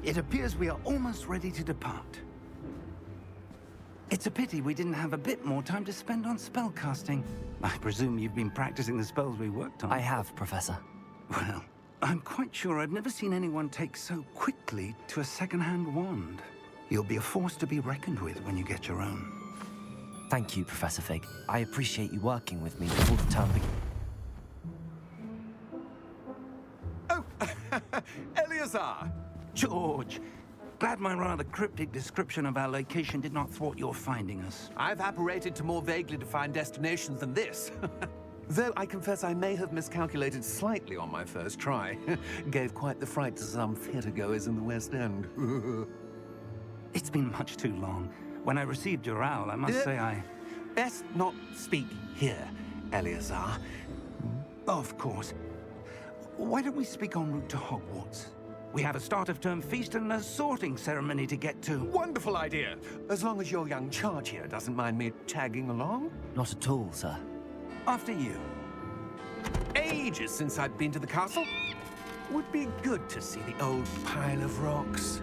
It appears we are almost ready to depart. It's a pity we didn't have a bit more time to spend on spellcasting. I presume you've been practicing the spells we worked on. I have, Professor. Well, I'm quite sure I've never seen anyone take so quickly to a second-hand wand. You'll be a force to be reckoned with when you get your own. Thank you, Professor Fig. I appreciate you working with me before the term begins. Oh, Eleazar! George, glad my rather cryptic description of our location did not thwart your finding us. I've apparated to more vaguely defined destinations than this. Though I confess I may have miscalculated slightly on my first try. Gave quite the fright to some theatre-goers in the West End. It's been much too long. When I received your owl, I must say I... Best not speak here, Eleazar. Of course. Why don't we speak en route to Hogwarts? We have a start-of-term feast and a sorting ceremony to get to. Wonderful idea! As long as your young charge here doesn't mind me tagging along. Not at all, sir. After you. Ages since I've been to the castle. Would be good to see the old pile of rocks.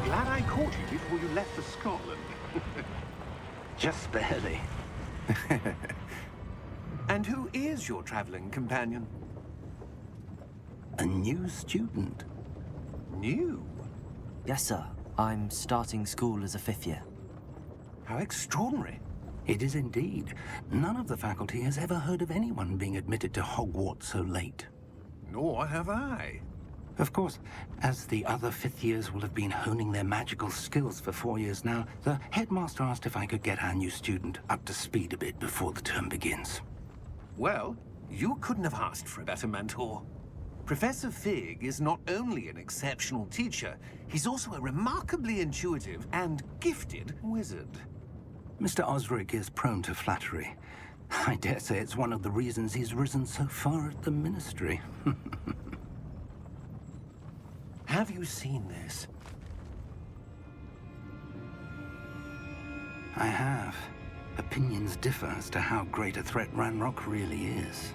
Glad I caught you before you left for Scotland. Just barely. And who is your traveling companion? A new student. New? Yes, sir. I'm starting school as a 5th year. How extraordinary. It is indeed. None of the faculty has ever heard of anyone being admitted to Hogwarts so late. Nor have I. Of course, as the other 5th years will have been honing their magical skills for 4 years now, the headmaster asked if I could get our new student up to speed a bit before the term begins. Well, you couldn't have asked for a better mentor. Professor Fig is not only an exceptional teacher, he's also a remarkably intuitive and gifted wizard. Mr. Osric is prone to flattery. I dare say it's one of the reasons he's risen so far at the Ministry. Have you seen this? I have. Opinions differ as to how great a threat Ranrock really is.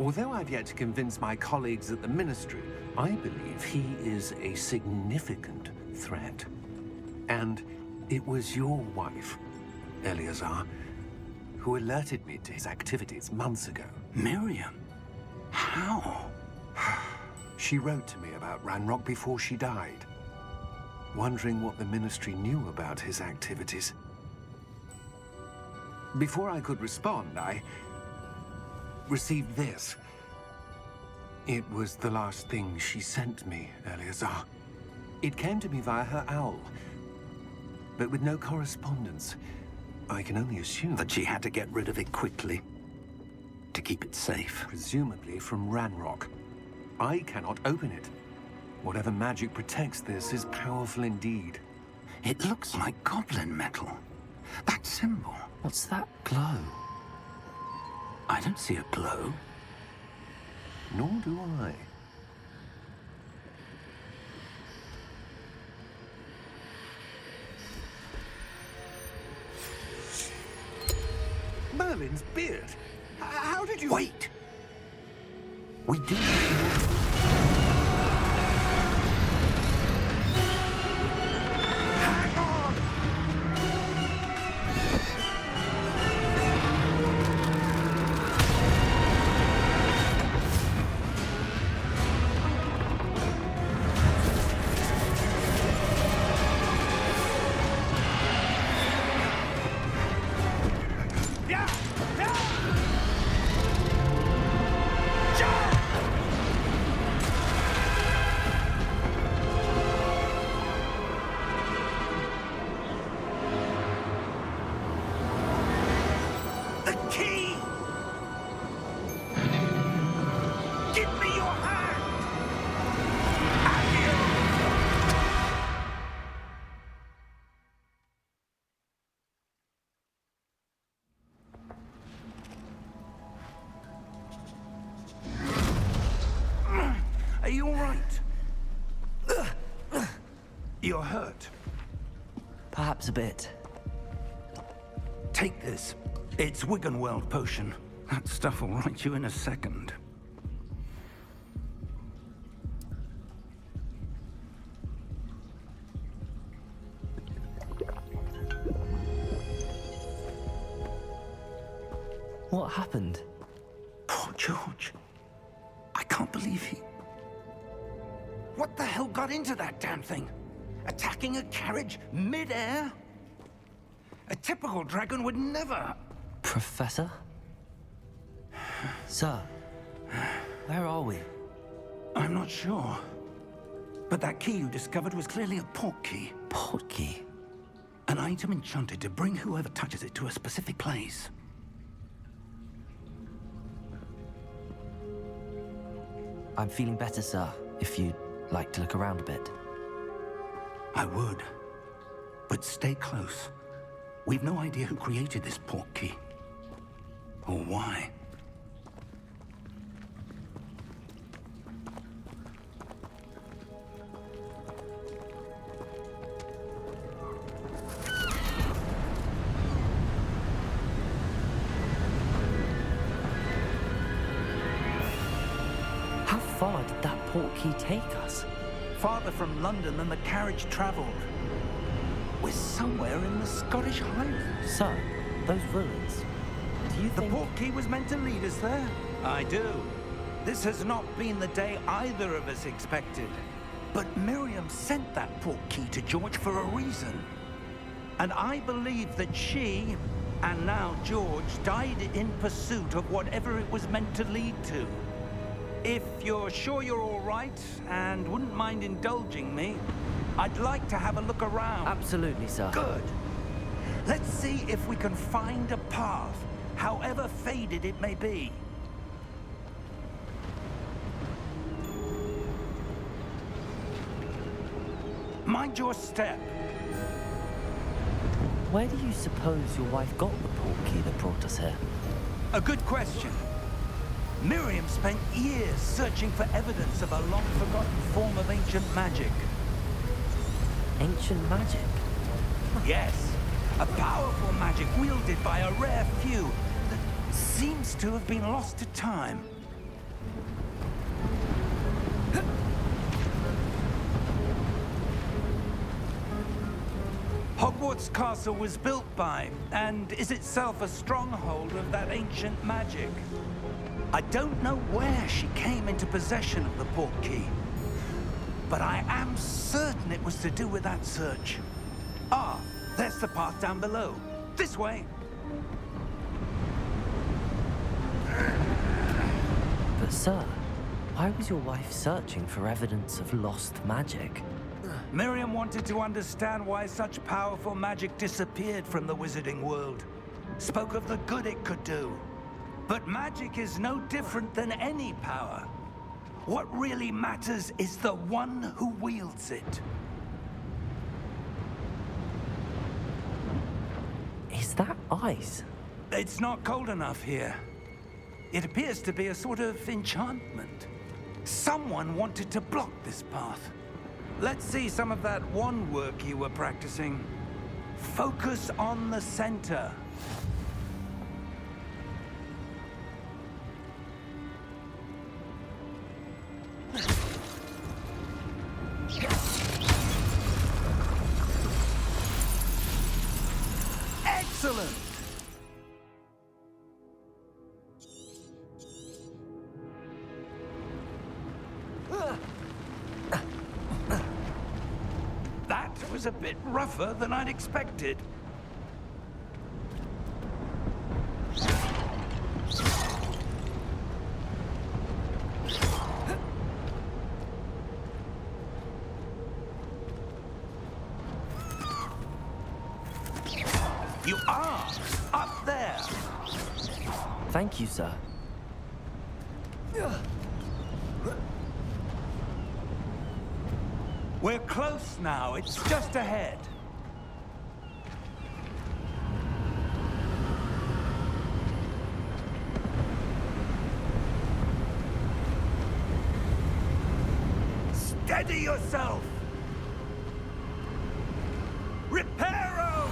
Although I've yet to convince my colleagues at the Ministry, I believe he is a significant threat. And it was your wife, Eleazar, who alerted me to his activities months ago. Miriam? How? She wrote to me about Ranrock before she died, wondering what the Ministry knew about his activities. Before I could respond, I received this. It was the last thing she sent me, Eleazar. It came to me via her owl, but with no correspondence. I can only assume That she had to get rid of it quickly, to keep it safe. presumably from Ranrock. I cannot open it. Whatever magic protects this is powerful indeed. It looks like goblin metal. That symbol. What's that glow? I don't see a glow. Nor do I. Merlin's beard. How did you... Wait! We do. Hang on! key! Give me your hand! Are you all right? You're hurt. Perhaps a bit. Take this. It's Wiggenweld potion. That stuff will right you in a second. What happened? Poor George. I can't believe he... What the hell got into that damn thing? Attacking a carriage mid-air? A typical dragon would never... Professor? Sir, where are we? I'm not sure. But that key you discovered was clearly a port key. Port key? An item enchanted to bring whoever touches it to a specific place. I'm feeling better, sir, if you'd like to look around a bit. I would. But stay close. We've no idea who created this port key. Or why. How far did that port key take us? Farther from London than the carriage traveled. We're somewhere in the Scottish Highlands. Sir, those ruins. Do you The think... port key was meant to lead us there? I do. This has not been the day either of us expected. But Miriam sent that port key to George for a reason. And I believe that she, and now George, died in pursuit of whatever it was meant to lead to. If you're sure you're all right, and wouldn't mind indulging me, I'd like to have a look around. Absolutely, sir. Good. Let's see if we can find a path, however faded it may be. Mind your step. Where do you suppose your wife got the port key that brought us here? A good question. Miriam spent years searching for evidence of a long-forgotten form of ancient magic. Ancient magic? Yes, a powerful magic wielded by a rare few that seems to have been lost to time. Hogwarts Castle was built by, and is itself a stronghold of that ancient magic. I don't know where she came into possession of the port key, but I am certain it was to do with that search. Ah, there's the path down below. This way. But sir, why was your wife searching for evidence of lost magic? Miriam wanted to understand why such powerful magic disappeared from the wizarding world. Spoke of the good it could do. But magic is no different than any power. What really matters is the one who wields it. Is that ice? It's not cold enough here. It appears to be a sort of enchantment. Someone wanted to block this path. Let's see some of that wand work you were practicing. Focus on the center. Excellent! That was a bit rougher than I'd expected. You are up there. Thank you, sir. We're close now. It's just ahead. Steady yourself! Reparo!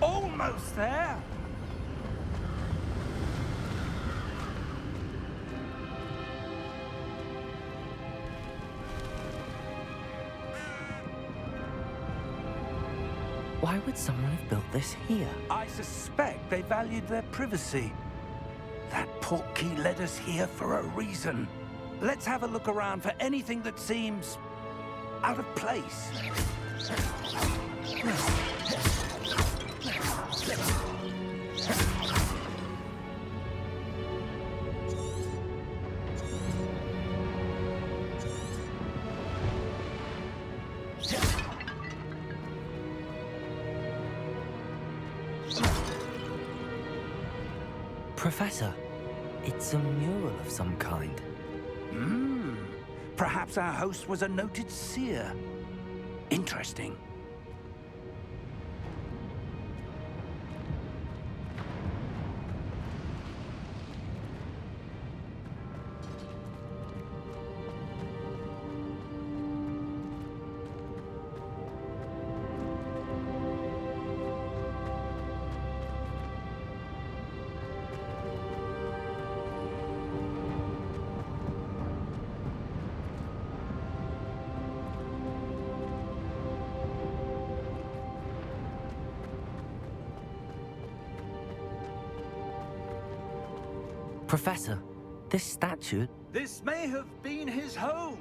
Almost there! Why would someone have built this here? I suspect they valued their privacy. That portkey led us here for a reason. Let's have a look around for anything that seems out of place. Professor, it's a mural of some kind. Perhaps our host was a noted seer. Interesting. Professor, this statue... This may have been his home.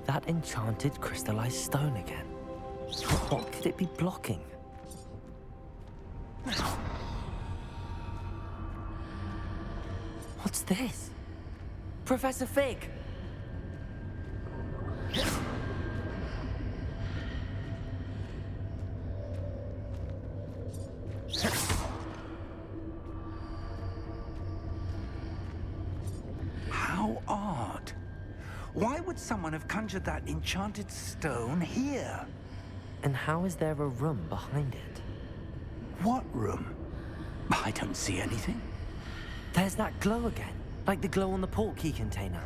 That enchanted crystallized stone again. What could it be blocking? What's this? Professor Fig! How odd. Why would someone have conjured that enchanted stone here? And how is there a room behind it? What room? I don't see anything. There's that glow again, like the glow on the portkey container.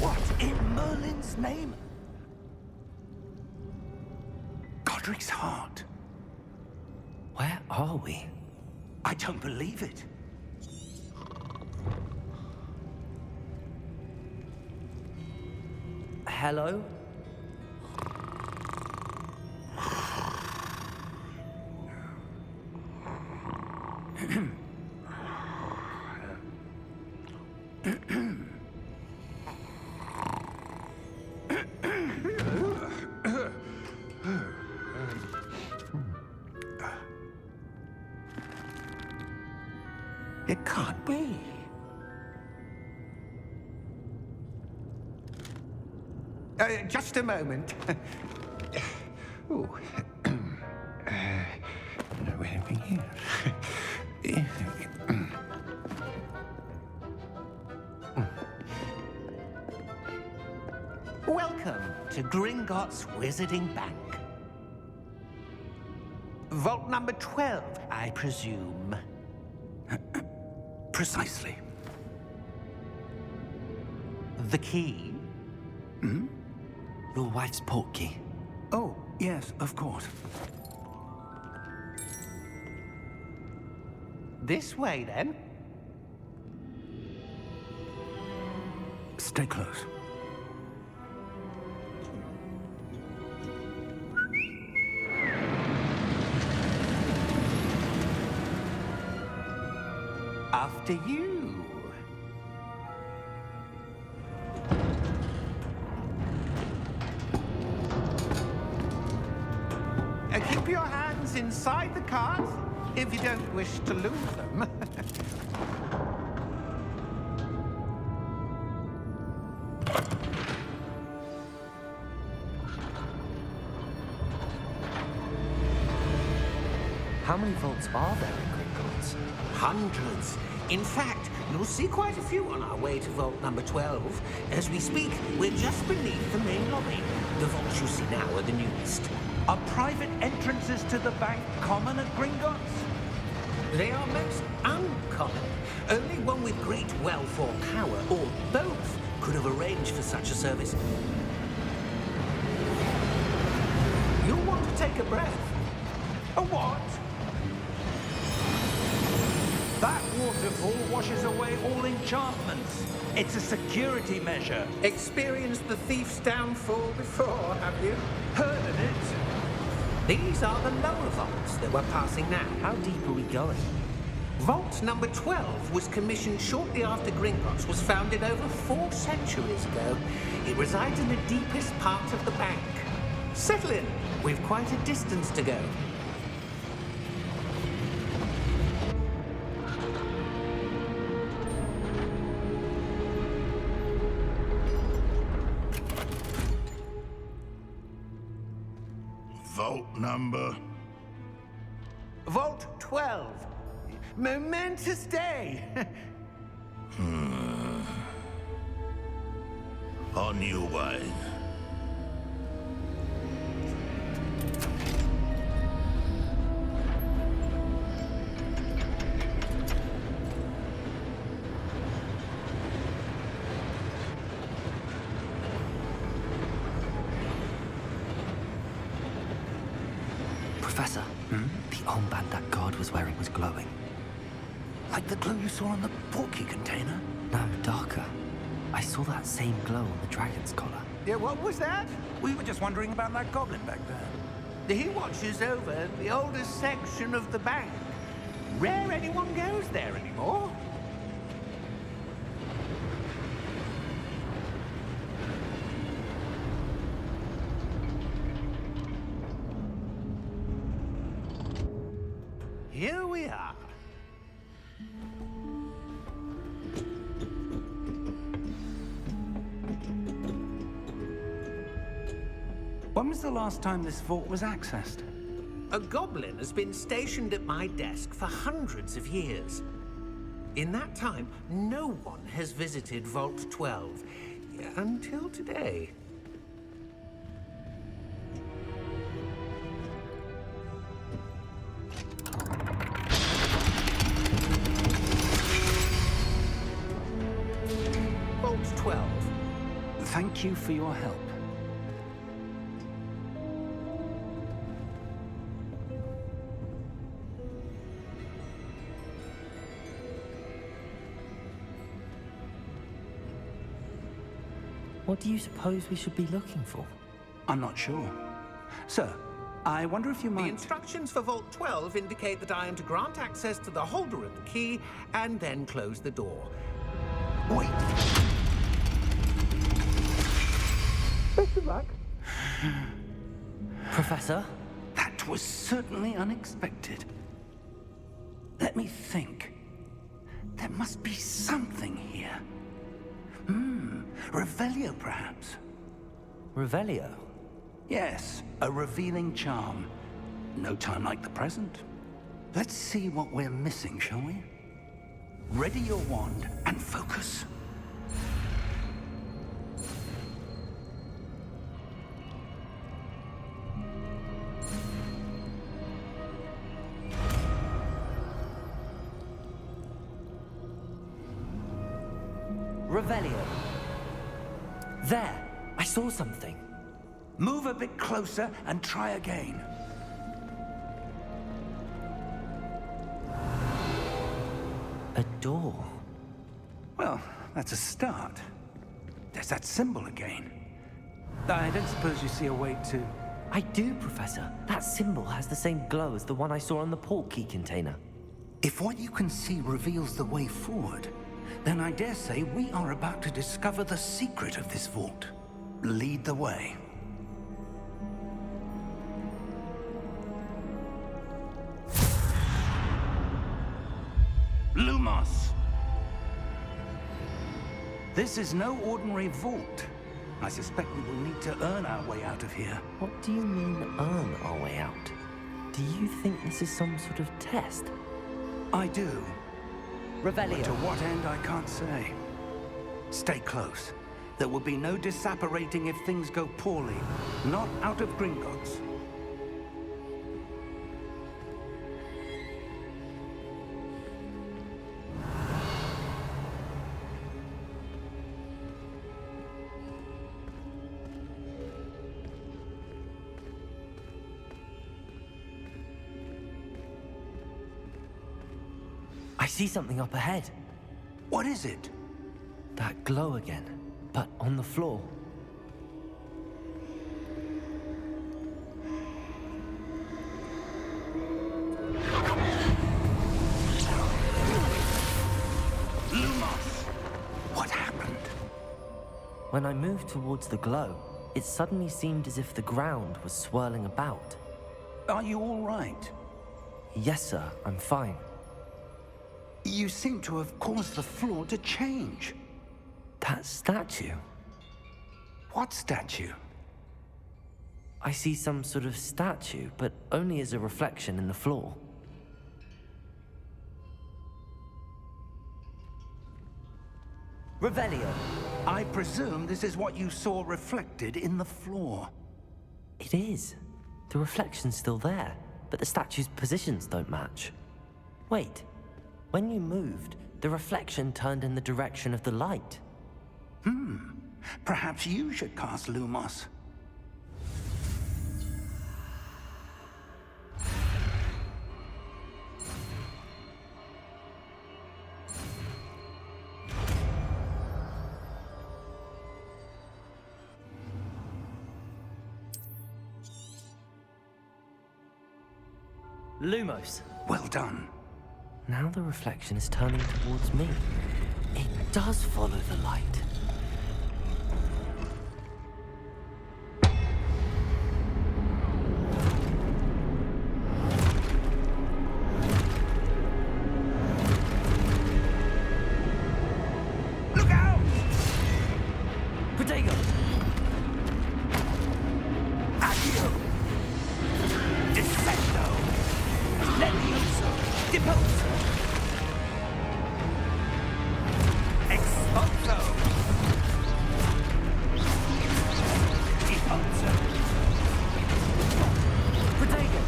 What in Merlin's name? Godric's heart. Where are we? I don't believe it. Hello? It can't be. Just a moment. Oh. Where are we here? Welcome to Gringotts Wizarding Bank. Vault number 12, I presume. Precisely. The key? Your wife's portkey. Oh, yes, of course. This way, then. Stay close. After you. Keep your hands inside the cart if you don't wish to lose them. How many vaults are there in Gringotts? Hundreds. In fact, you'll see quite a few on our way to vault number 12. As we speak, we're just beneath the main lobby. The vaults you see now are the newest. Are private entrances to the bank common at Gringotts? They are most uncommon. Only one with great wealth or power, or both, could have arranged for such a service. You'll want to take a breath. A what? That waterfall washes away all enchantments. It's a security measure. Experienced the thief's downfall before, have you? Heard of it? These are the lower vaults that we're passing now. How deep are we going? Vault number 12 was commissioned shortly after Gringotts was founded over 4 centuries ago. It resides in the deepest part of the bank. Settle in. We've quite a distance to go. Vault number? Vault 12. Momentous day. On your way. Professor, the armband that guard was wearing was glowing. Like the glow you saw on the portkey container? No, darker. I saw that same glow on the dragon's collar. Yeah, what was that? We were just wondering about that goblin back there. He watches over the oldest section of the bank. Rare anyone goes there anymore. Here we are. When was the last time this vault was accessed? A goblin has been stationed at my desk for hundreds of years. In that time, no one has visited Vault 12 until today. Vault 12. Thank you for your help. What do you suppose we should be looking for? I'm not sure. Sir, I wonder if you The might... instructions for Vault 12 indicate that I am to grant access to the holder of the key and then close the door. Wait! Best of luck. Professor? That was certainly unexpected. Let me think. There must be something here. Revelio, perhaps? Revelio? Yes, a revealing charm. No time like the present. Let's see what we're missing, shall we? Ready your wand and focus. Revelio. There! I saw something. Move a bit closer and try again. A door. Well, that's a start. There's that symbol again. I don't suppose you see a way to... I do, Professor. That symbol has the same glow as the one I saw on the port key container. If what you can see reveals the way forward, then I dare say we are about to discover the secret of this vault. Lead the way. Lumos! This is no ordinary vault. I suspect we will need to earn our way out of here. What do you mean, earn our way out? Do you think this is some sort of test? I do. Revelio. But to what end, I can't say. Stay close. There will be no disapparating if things go poorly. Not out of Gringotts. I see something up ahead. What is it? That glow again, but on the floor. Lumos! What happened? When I moved towards the glow, it suddenly seemed as if the ground was swirling about. Are you all right? Yes, sir, I'm fine. You seem to have caused the floor to change. That statue. What statue? I see some sort of statue, but only as a reflection in the floor. Revelio. I presume this is what you saw reflected in the floor. It is. The reflection's still there, but the statue's positions don't match. Wait. When you moved, the reflection turned in the direction of the light. Perhaps you should cast Lumos. Lumos. Well done. Now the reflection is turning towards me. It does follow the light. Look out! Protego! Accio! Descendo! Levioso! Deposo! Expulso! Deposo! Protego!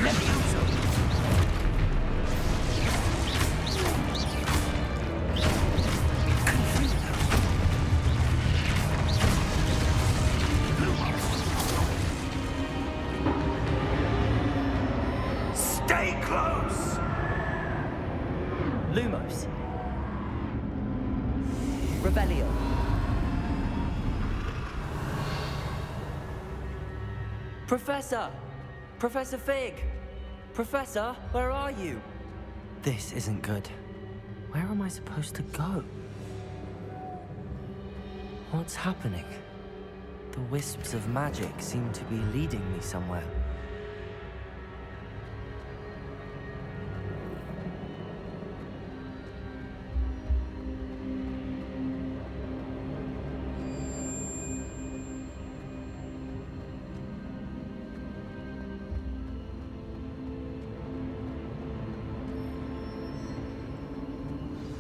Levioso! Stay close! Lumos. Revelio. Professor! Professor Fig! Professor, where are you? This isn't good. Where am I supposed to go? What's happening? The wisps of magic seem to be leading me somewhere.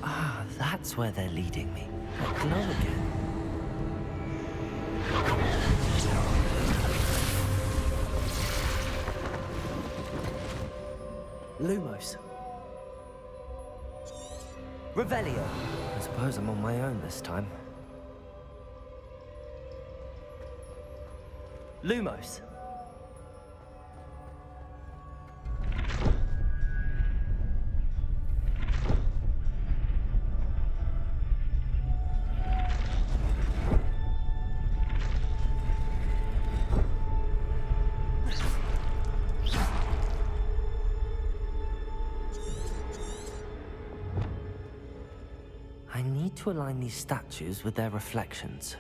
Ah, that's where they're leading me. That glow again. Lumos. Revelio. I suppose I'm on my own this time. Lumos. to align these statues with their reflections.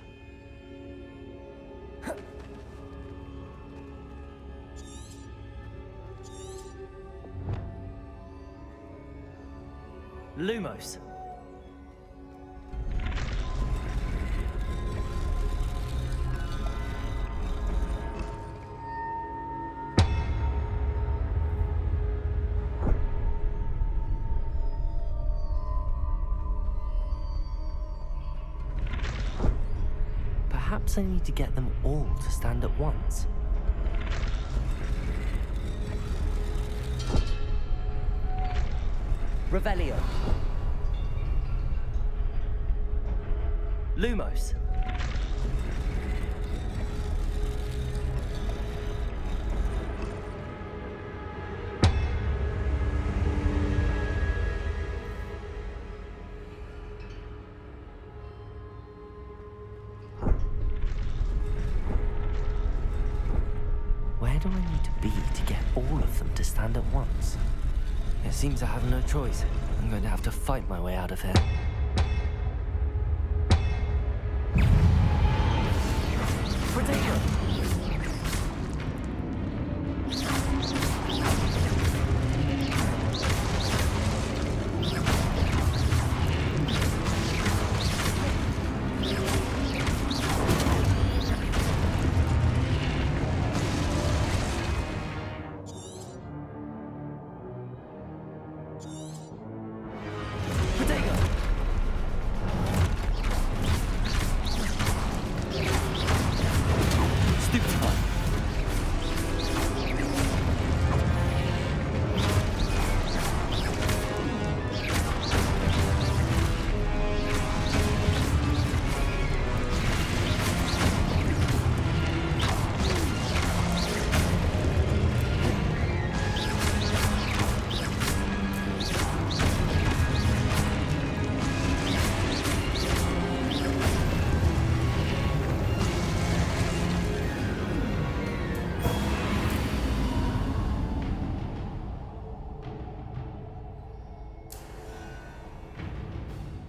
Lumos. Perhaps I need to get them all to stand at once. Revelio. Lumos. Where do I need to be to get all of them to stand at once? It seems I have no choice. I'm going to have to fight my way out of here. Protego!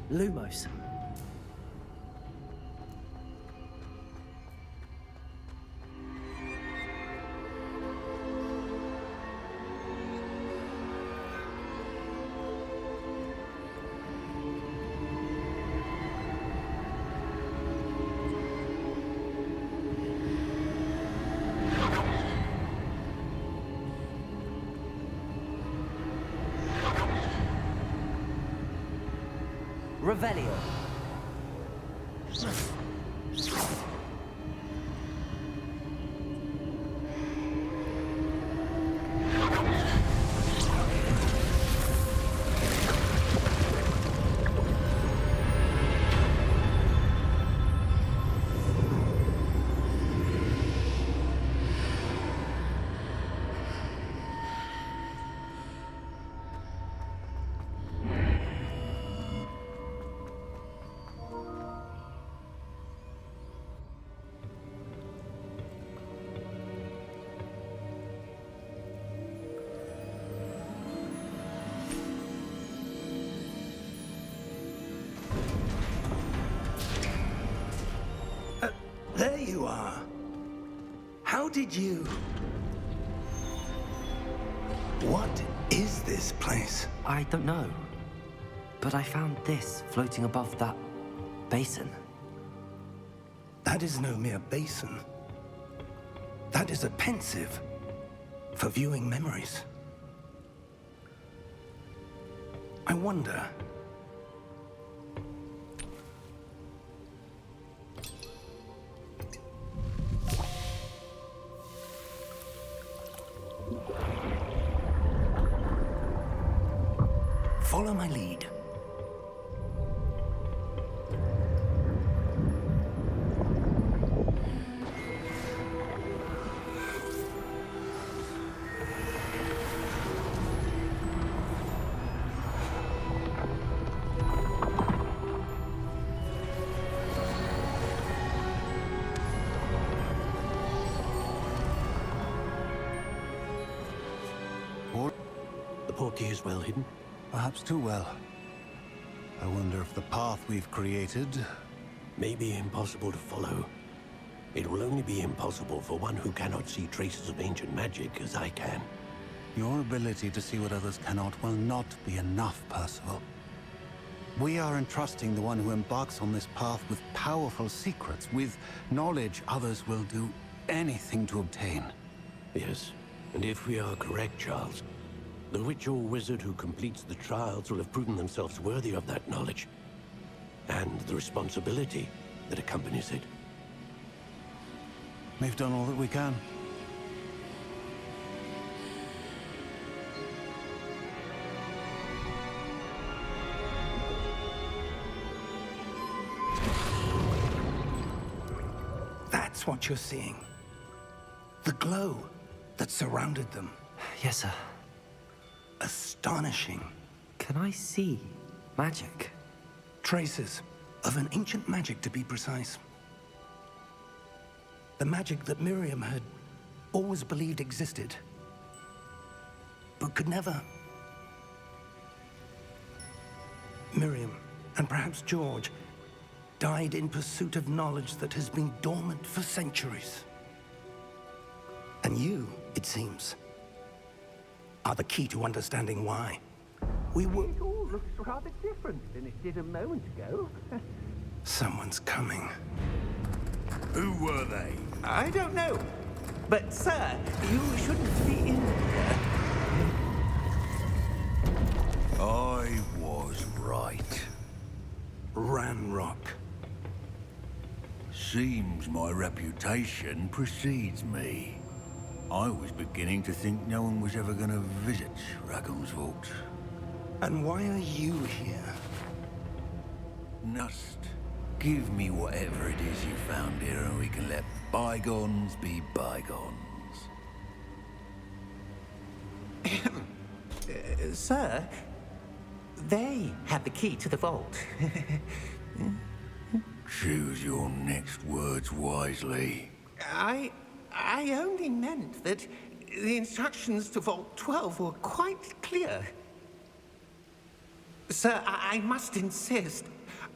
Lumos. Revelio. There you are. How did you... What is this place? I don't know. But I found this floating above that basin. That is no mere basin. That is a pensive for viewing memories. I wonder... Follow my lead. The portkey is well hidden. Perhaps too well. I wonder if the path we've created may be impossible to follow. It will only be impossible for one who cannot see traces of ancient magic as I can. Your ability to see what others cannot will not be enough, Percival. We are entrusting the one who embarks on this path with powerful secrets, with knowledge others will do anything to obtain. Yes, and if we are correct, Charles, the witch or wizard who completes the trials will have proven themselves worthy of that knowledge, and the responsibility that accompanies it. We've done all that we can. That's what you're seeing. The glow that surrounded them. Yes, sir. Astonishing. Can I see magic? Traces of an ancient magic, to be precise. The magic that Miriam had always believed existed, but could never. Miriam, and perhaps George, died in pursuit of knowledge that has been dormant for centuries. And you, it seems, are the key to understanding why. We were... It all looks rather different than it did a moment ago. Someone's coming. Who were they? I don't know. But, sir, you shouldn't be in here. I was right. Ranrock. Seems my reputation precedes me. I was beginning to think no one was ever going to visit Rackham's vault. And why are you here? Just give me whatever it is you found here and we can let bygones be bygones. Sir, they have the key to the vault. Choose your next words wisely. I only meant that the instructions to Vault 12 were quite clear. Sir, I must insist.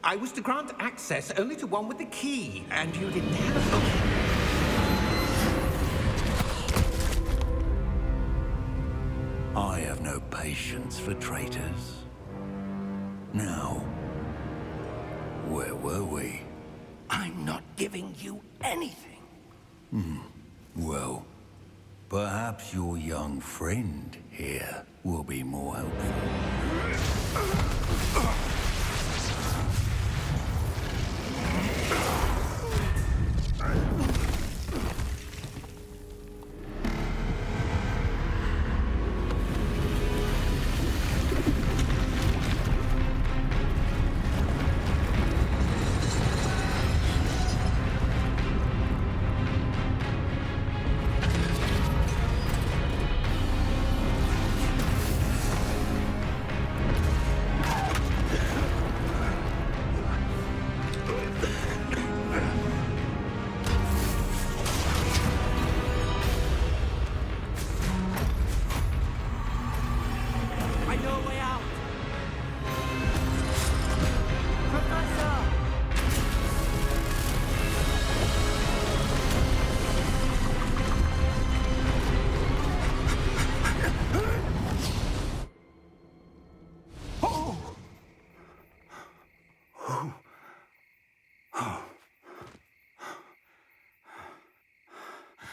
I was to grant access only to one with the key, and you didn't have I have no patience for traitors. Now, where were we? I'm not giving you anything. Well, perhaps your young friend here will be more helpful.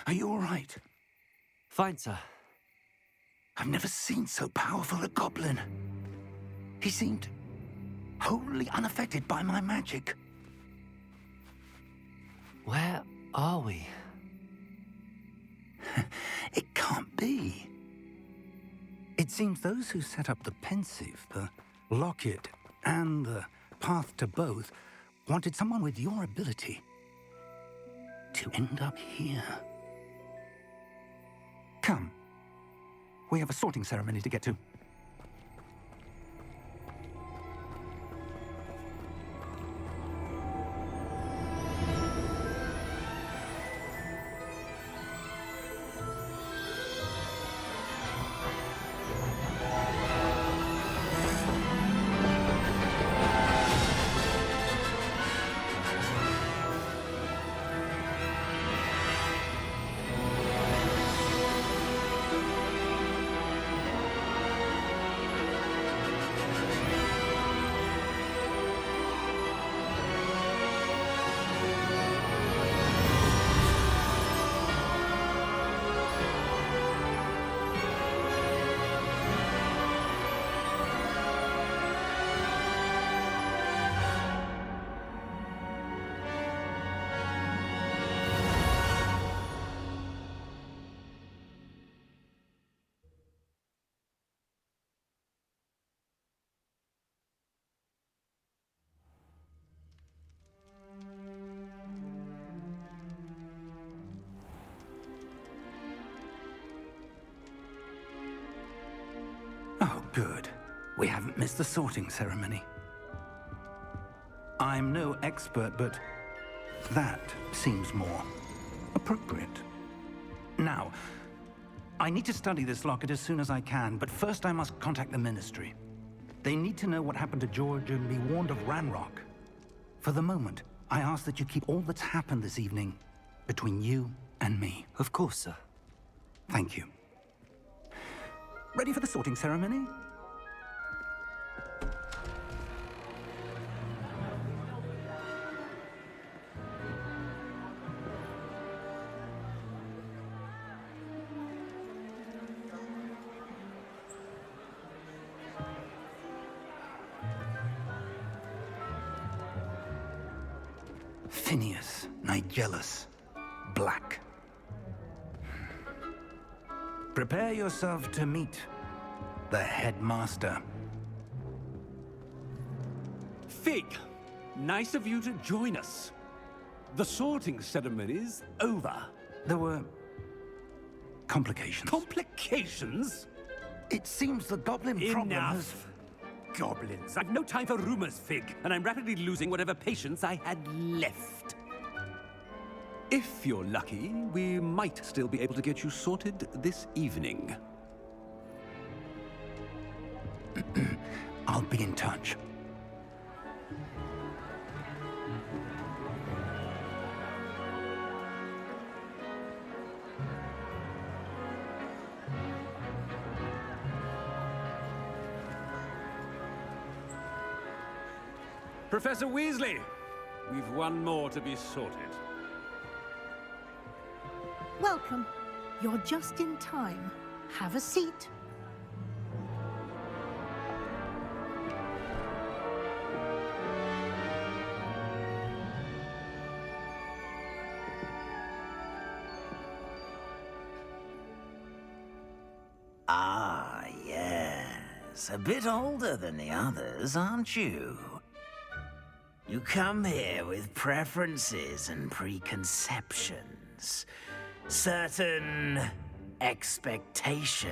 Are you all right? Fine, sir. I've never seen so powerful a goblin. He seemed wholly unaffected by my magic. Where are we? It can't be. It seems those who set up the pensive, the locket, and the path to both wanted someone with your ability to end up here. Come. We have a sorting ceremony to get to. Good. We haven't missed the sorting ceremony. I'm no expert, but that seems more appropriate. Now, I need to study this locket as soon as I can, but first I must contact the Ministry. They need to know what happened to George and be warned of Ranrock. For the moment, I ask that you keep all that's happened this evening between you and me. Of course, sir. Thank you. Ready for the sorting ceremony? Phineas, Nigellus, Black. Prepare yourself to meet the headmaster. Fig, nice of you to join us. The sorting ceremony's over. There were complications. Complications? It seems the goblin problem has... Enough. Goblins. I've no time for rumors, Fig, and I'm rapidly losing whatever patience I had left. If you're lucky, we might still be able to get you sorted this evening. I'll be in touch. Professor Weasley, we've one more to be sorted. Welcome. You're just in time. Have a seat. Ah, yes. A bit older than the others, aren't you? You come here with preferences and preconceptions. Certain expectations.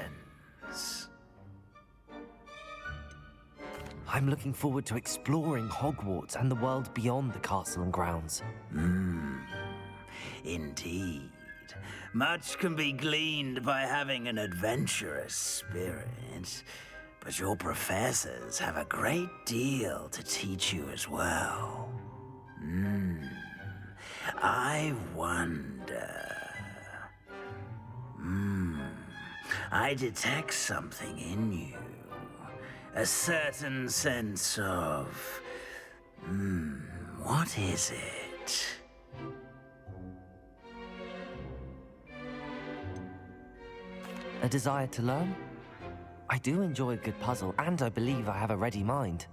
I'm looking forward to exploring Hogwarts and the world beyond the castle and grounds. Indeed. Much can be gleaned by having an adventurous spirit, but your professors have a great deal to teach you as well. I wonder... I detect something in you. A certain sense of... what is it? A desire to learn? I do enjoy a good puzzle, and I believe I have a ready mind.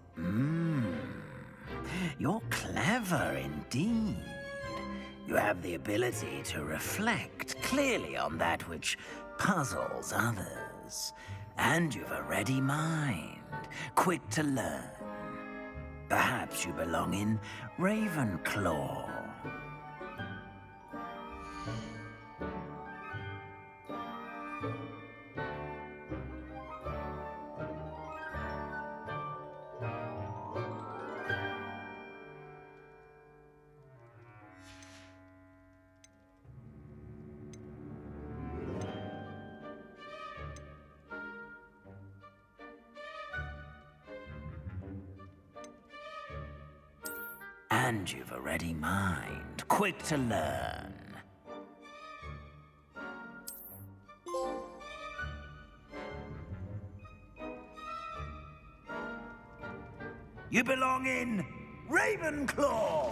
You're clever indeed. You have the ability to reflect clearly on that which puzzles others. And you've a ready mind, quick to learn. Perhaps you belong in Ravenclaw. And you've a ready mind, quick to learn. You belong in Ravenclaw!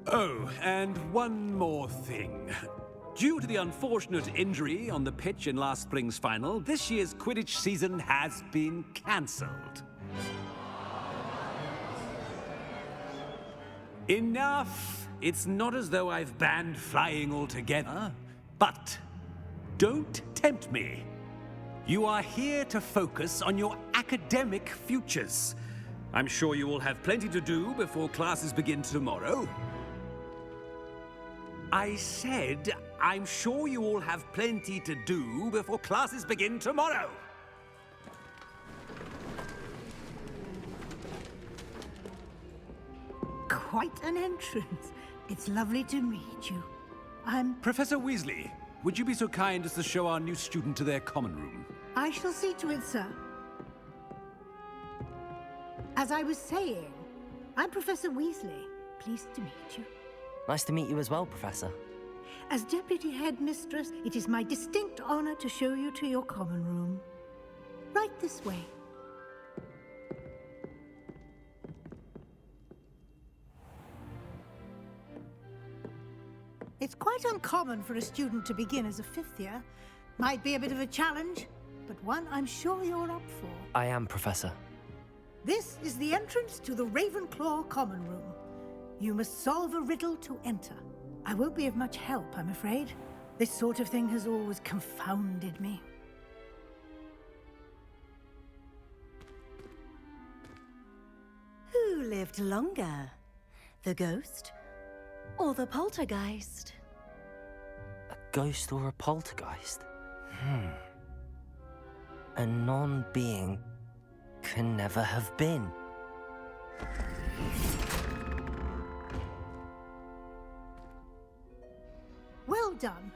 Oh, and one more thing. Due to the unfortunate injury on the pitch in last spring's final, this year's Quidditch season has been cancelled. Enough! It's not as though I've banned flying altogether. But don't tempt me. You are here to focus on your academic futures. I'm sure you will have plenty to do before classes begin tomorrow. I said, I'm sure you all have plenty to do before classes begin tomorrow. Quite an entrance. It's lovely to meet you. Professor Weasley, would you be so kind as to show our new student to their common room? I shall see to it, sir. As I was saying, I'm Professor Weasley. Pleased to meet you. Nice to meet you as well, Professor. As Deputy Headmistress, it is my distinct honor to show you to your common room. Right this way. It's quite uncommon for a student to begin as a fifth year. Might be a bit of a challenge, but one I'm sure you're up for. I am, Professor. This is the entrance to the Ravenclaw common room. You must solve a riddle to enter. I won't be of much help, I'm afraid. This sort of thing has always confounded me. Who lived longer? The ghost or the poltergeist? A ghost or a poltergeist? A non-being can never have been. Well done.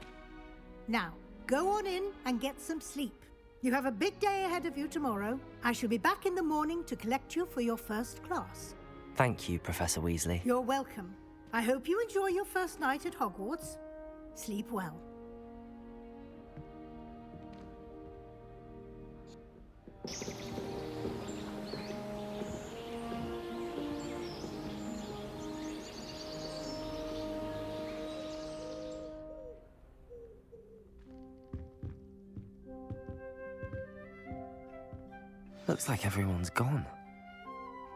Now, go on in and get some sleep. You have a big day ahead of you tomorrow. I shall be back in the morning to collect you for your first class. Thank you, Professor Weasley. You're welcome. I hope you enjoy your first night at Hogwarts. Sleep well. Looks like everyone's gone.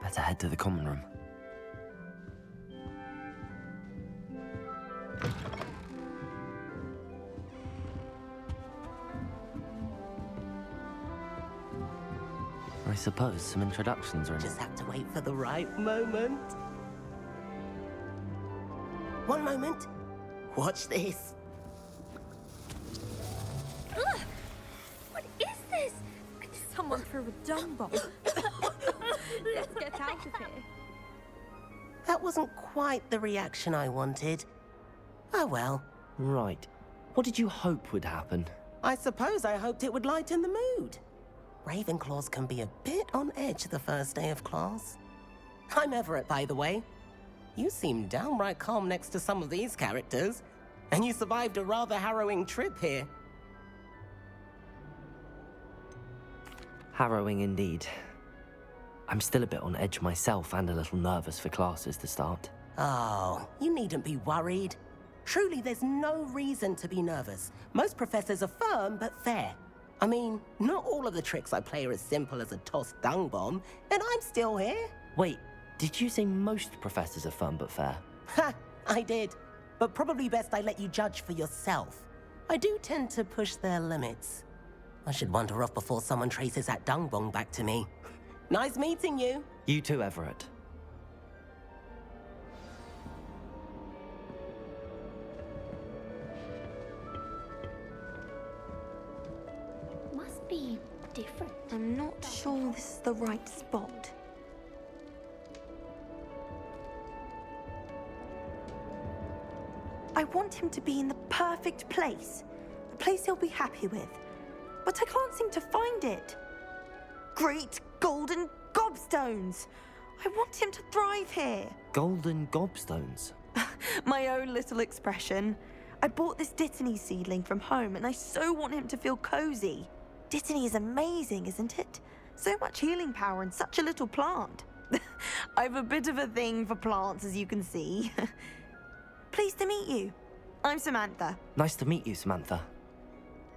Better head to the common room. I suppose some introductions are in. Just have to wait for the right moment. One moment. Watch this. Ugh! What is this? Someone threw a dung bomb. Let's get out of here. That wasn't quite the reaction I wanted. Oh well. Right. What did you hope would happen? I suppose I hoped it would lighten the mood. Ravenclaws can be a bit on edge the first day of class. I'm Everett, by the way. You seem downright calm next to some of these characters, and you survived a rather harrowing trip here. Harrowing indeed. I'm still a bit on edge myself and a little nervous for classes to start. Oh, you needn't be worried. Truly, there's no reason to be nervous. Most professors are firm but fair. I mean, not all of the tricks I play are as simple as a tossed dung bomb, and I'm still here. Wait, did you say most professors are firm but fair? Ha, I did. But probably best I let you judge for yourself. I do tend to push their limits. I should wander off before someone traces that dung bomb back to me. Nice meeting you. You too, Everett. Must be different. I'm not sure this is the right spot. I want him to be in the perfect place. A place he'll be happy with. But I can't seem to find it. Great golden gobstones! I want him to thrive here. Golden gobstones? My own little expression. I bought this Dittany seedling from home and I so want him to feel cozy. Dittany is amazing, isn't it? So much healing power in such a little plant. I have a bit of a thing for plants, as you can see. Pleased to meet you. I'm Samantha. Nice to meet you, Samantha.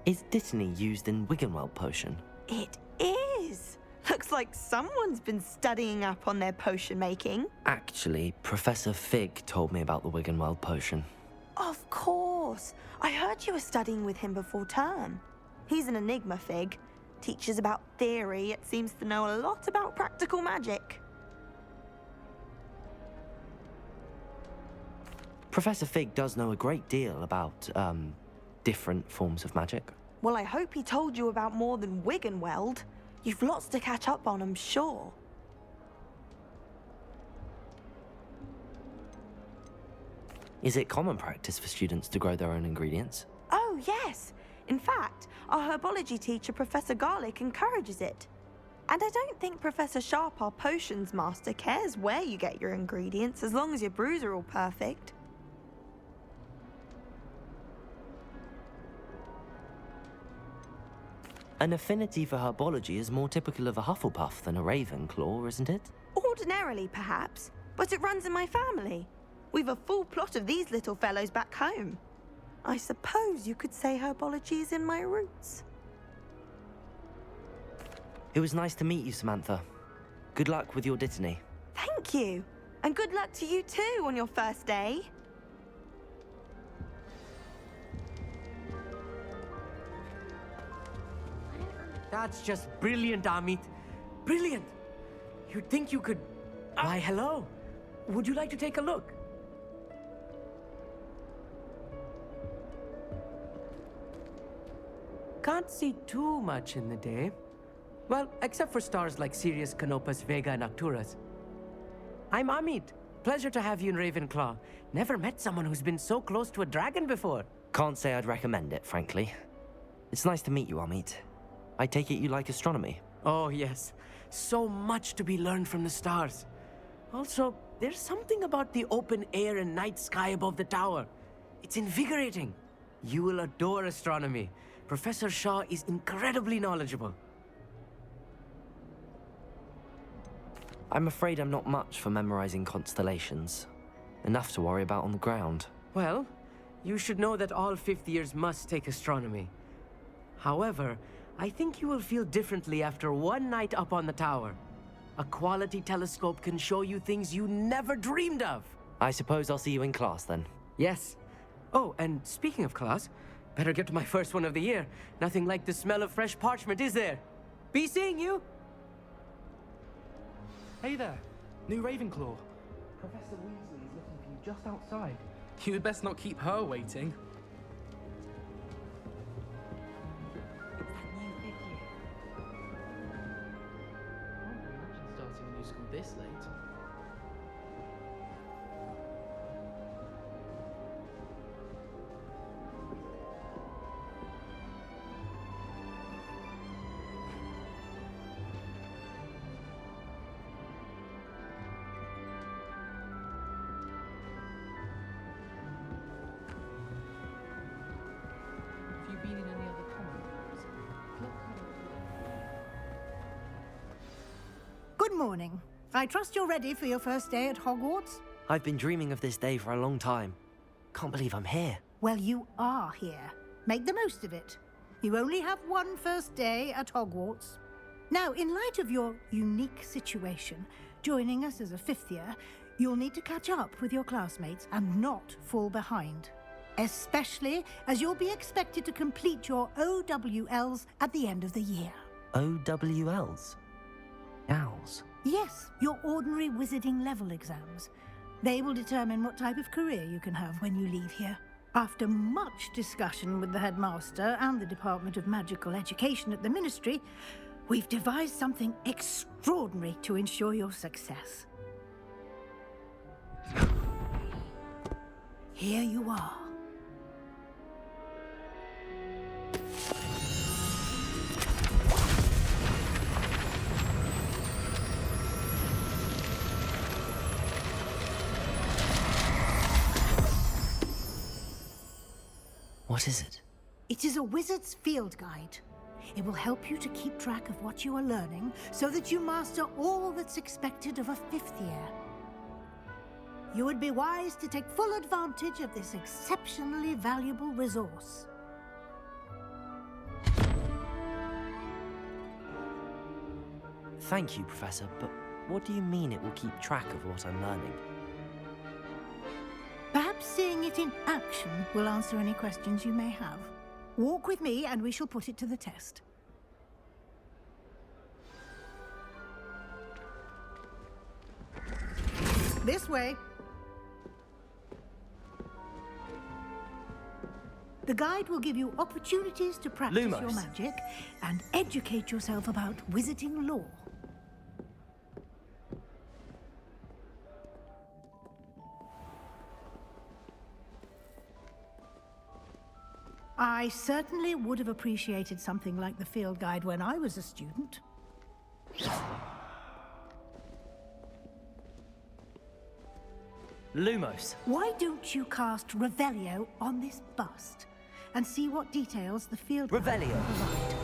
Is Dittany used in Wiggenweld potion? It is. Looks like someone's been studying up on their potion making. Actually, Professor Fig told me about the Wiggenweld potion. Of course. I heard you were studying with him before term. He's an enigma, Fig. Teaches about theory, yet seems to know a lot about practical magic. Professor Fig does know a great deal about, different forms of magic. Well, I hope he told you about more than wig and weld. You've lots to catch up on, I'm sure. Is it common practice for students to grow their own ingredients? Oh, yes. In fact, our herbology teacher, Professor Garlic, encourages it. And I don't think Professor Sharp, our potions master, cares where you get your ingredients, as long as your brews are all perfect. An affinity for herbology is more typical of a Hufflepuff than a Ravenclaw, isn't it? Ordinarily, perhaps, but it runs in my family. We've a full plot of these little fellows back home. I suppose you could say herbology is in my roots. It was nice to meet you, Samantha. Good luck with your dittany. Thank you. And good luck to you too on your first day. That's just brilliant, Amit. Brilliant! You'd think you could... Why, hello. Would you like to take a look? Can't see too much in the day. Well, except for stars like Sirius, Canopus, Vega, and Arcturus. I'm Amit. Pleasure to have you in Ravenclaw. Never met someone who's been so close to a dragon before. Can't say I'd recommend it, frankly. It's nice to meet you, Amit. I take it you like astronomy? Oh, yes. So much to be learned from the stars. Also, there's something about the open air and night sky above the tower. It's invigorating. You will adore astronomy. Professor Shaw is incredibly knowledgeable. I'm afraid I'm not much for memorizing constellations. Enough to worry about on the ground. Well, you should know that all fifth years must take astronomy. However, I think you will feel differently after one night up on the tower. A quality telescope can show you things you never dreamed of. I suppose I'll see you in class then. Yes. Oh, and speaking of class, better get to my first one of the year. Nothing like the smell of fresh parchment, is there? Be seeing you! Hey there, new Ravenclaw. Professor Weasley is looking for you just outside. You had best not keep her waiting. Starting a new school this late. Have you been in any other common rooms? Good morning. I trust you're ready for your first day at Hogwarts? I've been dreaming of this day for a long time. Can't believe I'm here. Well, you are here. Make the most of it. You only have one first day at Hogwarts. Now, in light of your unique situation, joining us as a fifth year, you'll need to catch up with your classmates and not fall behind. Especially as you'll be expected to complete your OWLs at the end of the year. OWLs? Owls? Yes, your ordinary wizarding level exams. They will determine what type of career you can have when you leave here. After much discussion with the headmaster and the Department of Magical Education at the Ministry, we've devised something extraordinary to ensure your success. Here you are. What is it? It is a wizard's field guide. It will help you to keep track of what you are learning so that you master all that's expected of a fifth year. You would be wise to take full advantage of this exceptionally valuable resource. Thank you, Professor, but what do you mean it will keep track of what I'm learning? Perhaps seeing it in action will answer any questions you may have. Walk with me and we shall put it to the test. This way. The guide will give you opportunities to practice your Lumos. magic and educate yourself about wizarding lore. I certainly would have appreciated something like the field guide when I was a student. Lumos. Why don't you cast Revelio on this bust and see what details the field guide Revelio. can provide?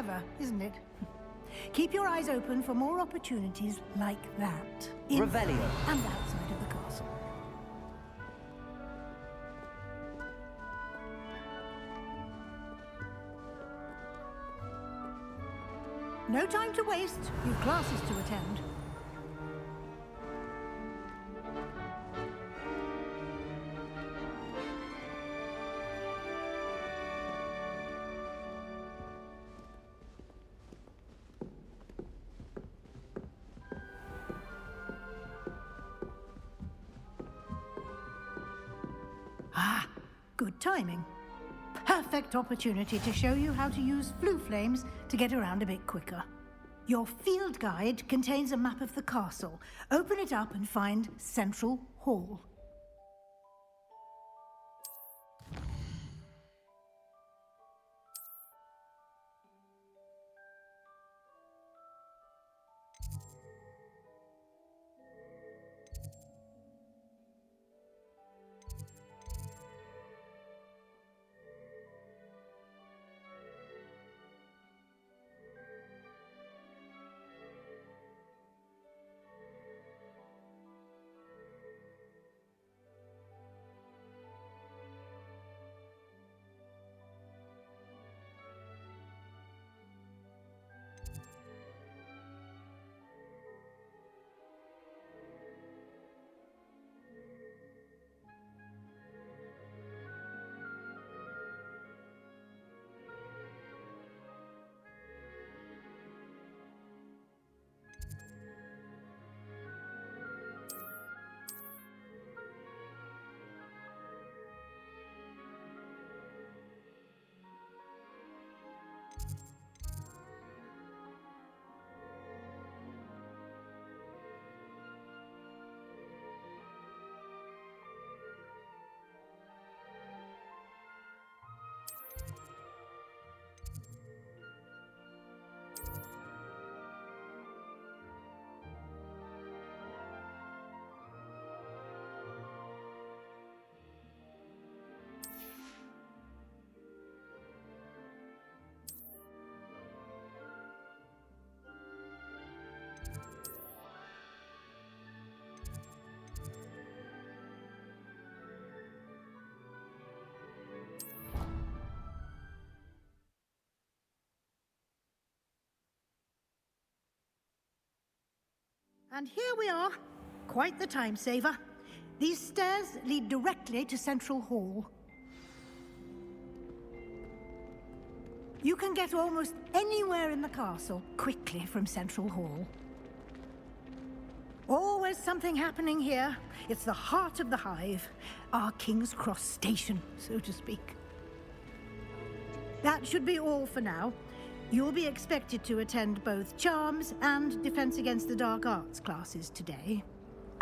Clever, isn't it? Keep your eyes open for more opportunities like that. Revelio. And outside of the castle. No time to waste. You've classes to attend. Ah, good timing. Perfect opportunity to show you how to use flue flames to get around a bit quicker. Your field guide contains a map of the castle. Open it up and find Central Hall. And here we are. Quite the time saver. These stairs lead directly to Central Hall. You can get almost anywhere in the castle quickly from Central Hall. Always something happening here. It's the heart of the hive. Our King's Cross station, so to speak. That should be all for now. You'll be expected to attend both Charms and Defense Against the Dark Arts classes today.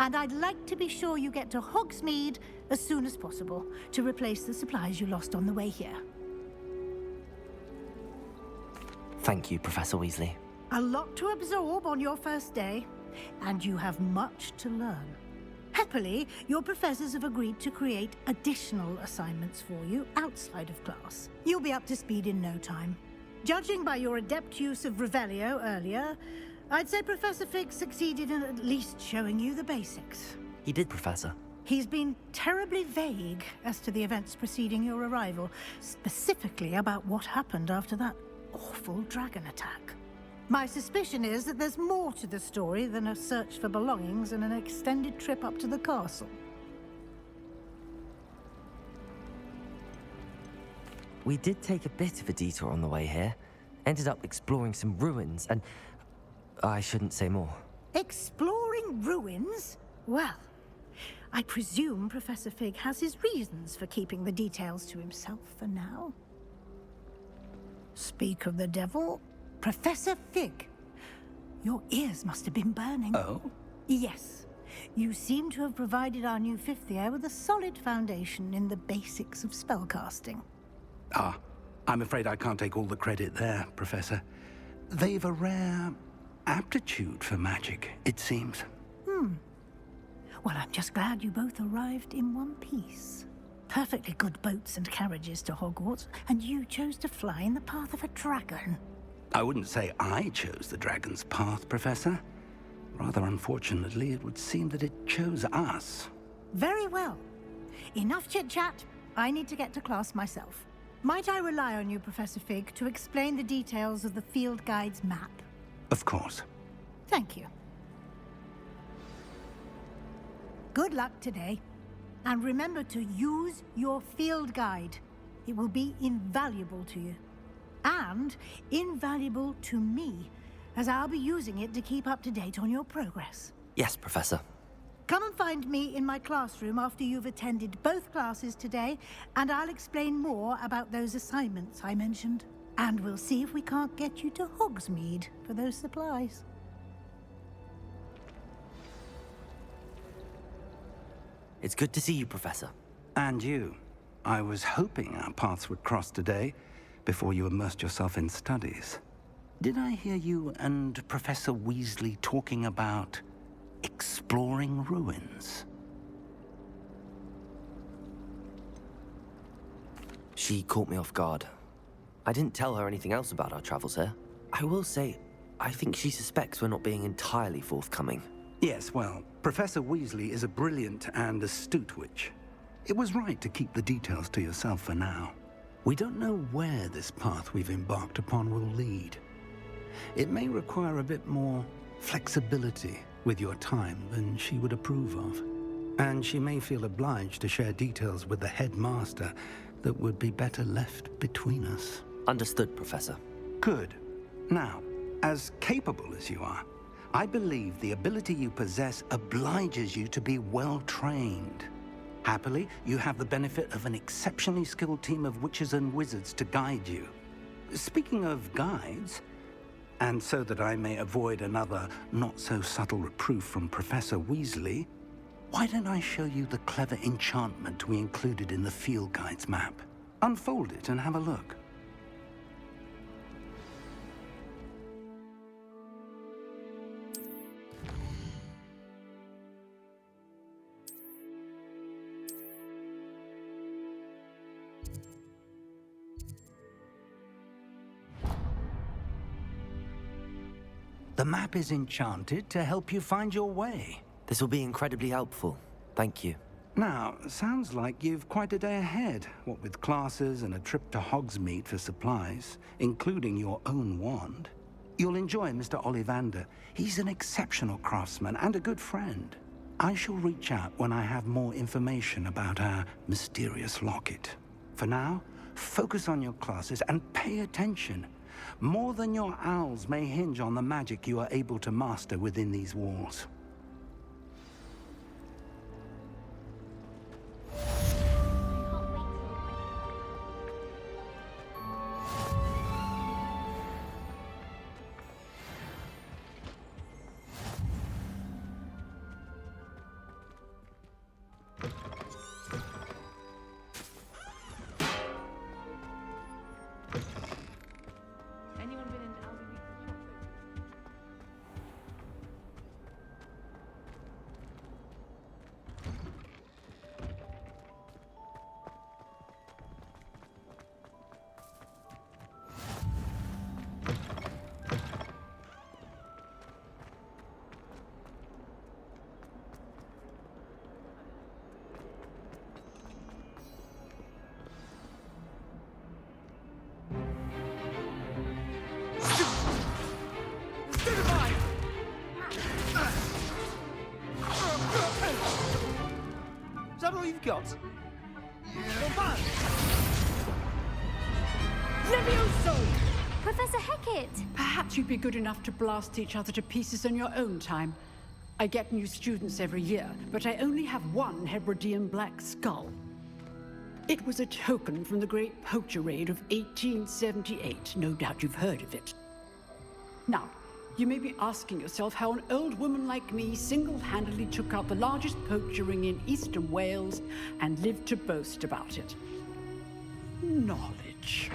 And I'd like to be sure you get to Hogsmeade as soon as possible to replace the supplies you lost on the way here. Thank you, Professor Weasley. A lot to absorb on your first day, and you have much to learn. Happily, your professors have agreed to create additional assignments for you outside of class. You'll be up to speed in no time. Judging by your adept use of Revelio earlier, I'd say Professor Fig succeeded in at least showing you the basics. He did, Professor. He's been terribly vague as to the events preceding your arrival, specifically about what happened after that awful dragon attack. My suspicion is that there's more to the story than a search for belongings and an extended trip up to the castle. We did take a bit of a detour on the way here. Ended up exploring some ruins and... I shouldn't say more. Exploring ruins? Well, I presume Professor Fig has his reasons for keeping the details to himself for now. Speak of the devil, Professor Fig, your ears must have been burning. Oh? Yes. You seem to have provided our new fifth year with a solid foundation in the basics of spellcasting. Ah, I'm afraid I can't take all the credit there, Professor. They've a rare aptitude for magic, it seems. Well, I'm just glad you both arrived in one piece. Perfectly good boats and carriages to Hogwarts, and you chose to fly in the path of a dragon. I wouldn't say I chose the dragon's path, Professor. Rather unfortunately, it would seem that it chose us. Very well. Enough chit-chat. I need to get to class myself. Might I rely on you, Professor Fig, to explain the details of the field guide's map? Of course. Thank you. Good luck today. And remember to use your field guide. It will be invaluable to you. And invaluable to me, as I'll be using it to keep up to date on your progress. Yes, Professor. Come and find me in my classroom after you've attended both classes today, and I'll explain more about those assignments I mentioned. And we'll see if we can't get you to Hogsmeade for those supplies. It's good to see you, Professor. And you. I was hoping our paths would cross today, before you immersed yourself in studies. Did I hear you and Professor Weasley talking about exploring ruins? She caught me off guard. I didn't tell her anything else about our travels here. I will say, I think she suspects we're not being entirely forthcoming. Yes, well, Professor Weasley is a brilliant and astute witch. It was right to keep the details to yourself for now. We don't know where this path we've embarked upon will lead. It may require a bit more flexibility with your time than she would approve of. And she may feel obliged to share details with the headmaster that would be better left between us. Understood, Professor. Good. Now, as capable as you are, I believe the ability you possess obliges you to be well-trained. Happily, you have the benefit of an exceptionally skilled team of witches and wizards to guide you. Speaking of guides, and so that I may avoid another not-so-subtle reproof from Professor Weasley, why don't I show you the clever enchantment we included in the field guide's map? Unfold it and have a look. The map is enchanted to help you find your way. This will be incredibly helpful. Thank you. Now, sounds like you've quite a day ahead, what with classes and a trip to Hogsmeade for supplies, including your own wand. You'll enjoy Mr. Ollivander. He's an exceptional craftsman and a good friend. I shall reach out when I have more information about our mysterious locket. For now, focus on your classes and pay attention. More than your owls may hinge on the magic you are able to master within these walls. all you've got? Levioso! Professor Hackett! Perhaps you'd be good enough to blast each other to pieces in your own time. I get new students every year, but I only have one Hebridean black skull. It was a token from the Great Poacher Raid of 1878. No doubt you've heard of it. Now, you may be asking yourself how an old woman like me single-handedly took out the largest poacher ring in eastern Wales and lived to boast about it. Knowledge.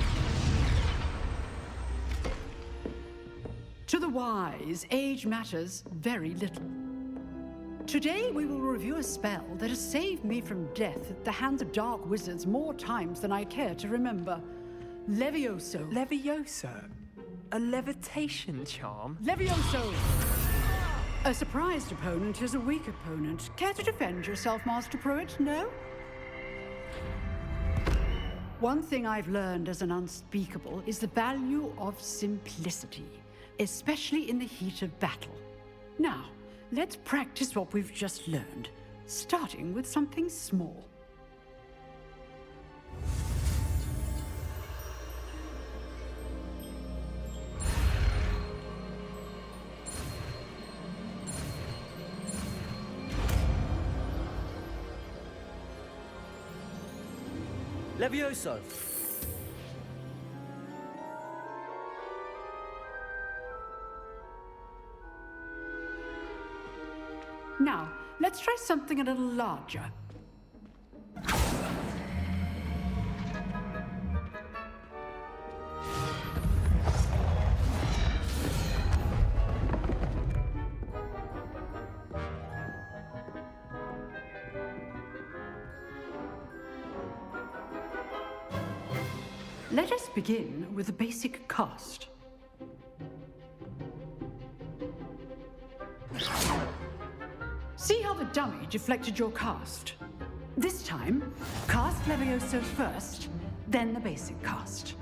To the wise, age matters very little. Today we will review a spell that has saved me from death at the hands of dark wizards more times than I care to remember. Levioso. Levioso? A levitation charm? Levioso! A surprised opponent is a weak opponent. Care to defend yourself, Master Pruitt? No? One thing I've learned as an unspeakable is the value of simplicity, especially in the heat of battle. Now, let's practice what we've just learned, starting with something small. Levioso! Now, let's try something a little larger. Let us begin with the basic cast. See how the dummy deflected your cast? This time, cast Levioso first, then the basic cast.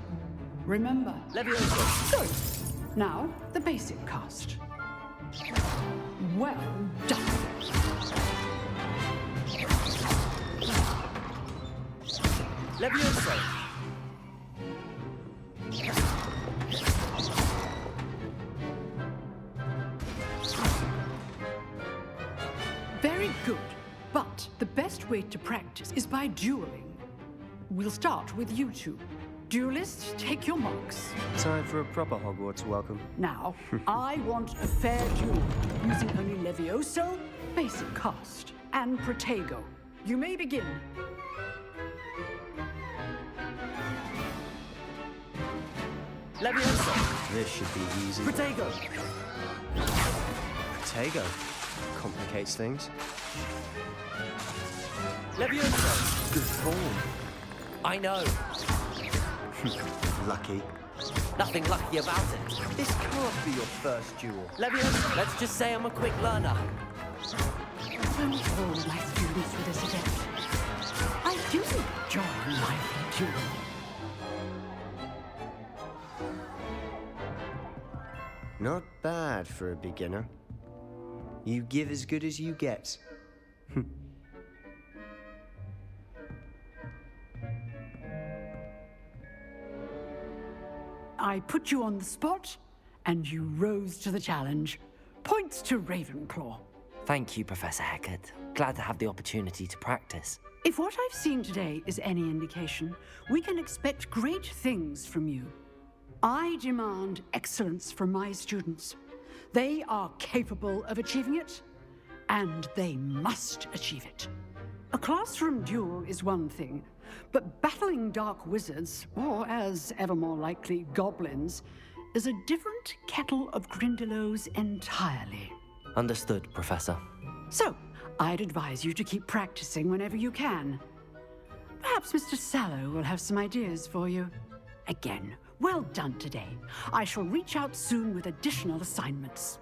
Remember, Levioso! Good. Now, the basic cast. Well done. Levioso! Very good. But the best way to practice is by dueling. We'll start with you two. Duelists, take your marks. Time for a proper Hogwarts welcome. Now, I want a fair duel, using only Levioso, basic cast, and Protego. You may begin. Levioso! This should be easy. Protego! Protego. Complicates things. Levioso! Good form. I know. Lucky. Nothing lucky about it. This can't be your first duel. Levioso! Let's just say I'm a quick learner. Don't all my students with this adept. I do enjoy lively duel. Not bad for a beginner. You give as good as you get. I put you on the spot, and you rose to the challenge. Points to Ravenclaw. Thank you, Professor Hackett. Glad to have the opportunity to practice. If what I've seen today is any indication, we can expect great things from you. I demand excellence from my students. They are capable of achieving it, and they must achieve it. A classroom duel is one thing, but battling dark wizards, or as ever more likely, goblins, is a different kettle of Grindylows entirely. Understood, Professor. So, I'd advise you to keep practicing whenever you can. Perhaps Mr. Sallow will have some ideas for you. Again, well done today. I shall reach out soon with additional assignments.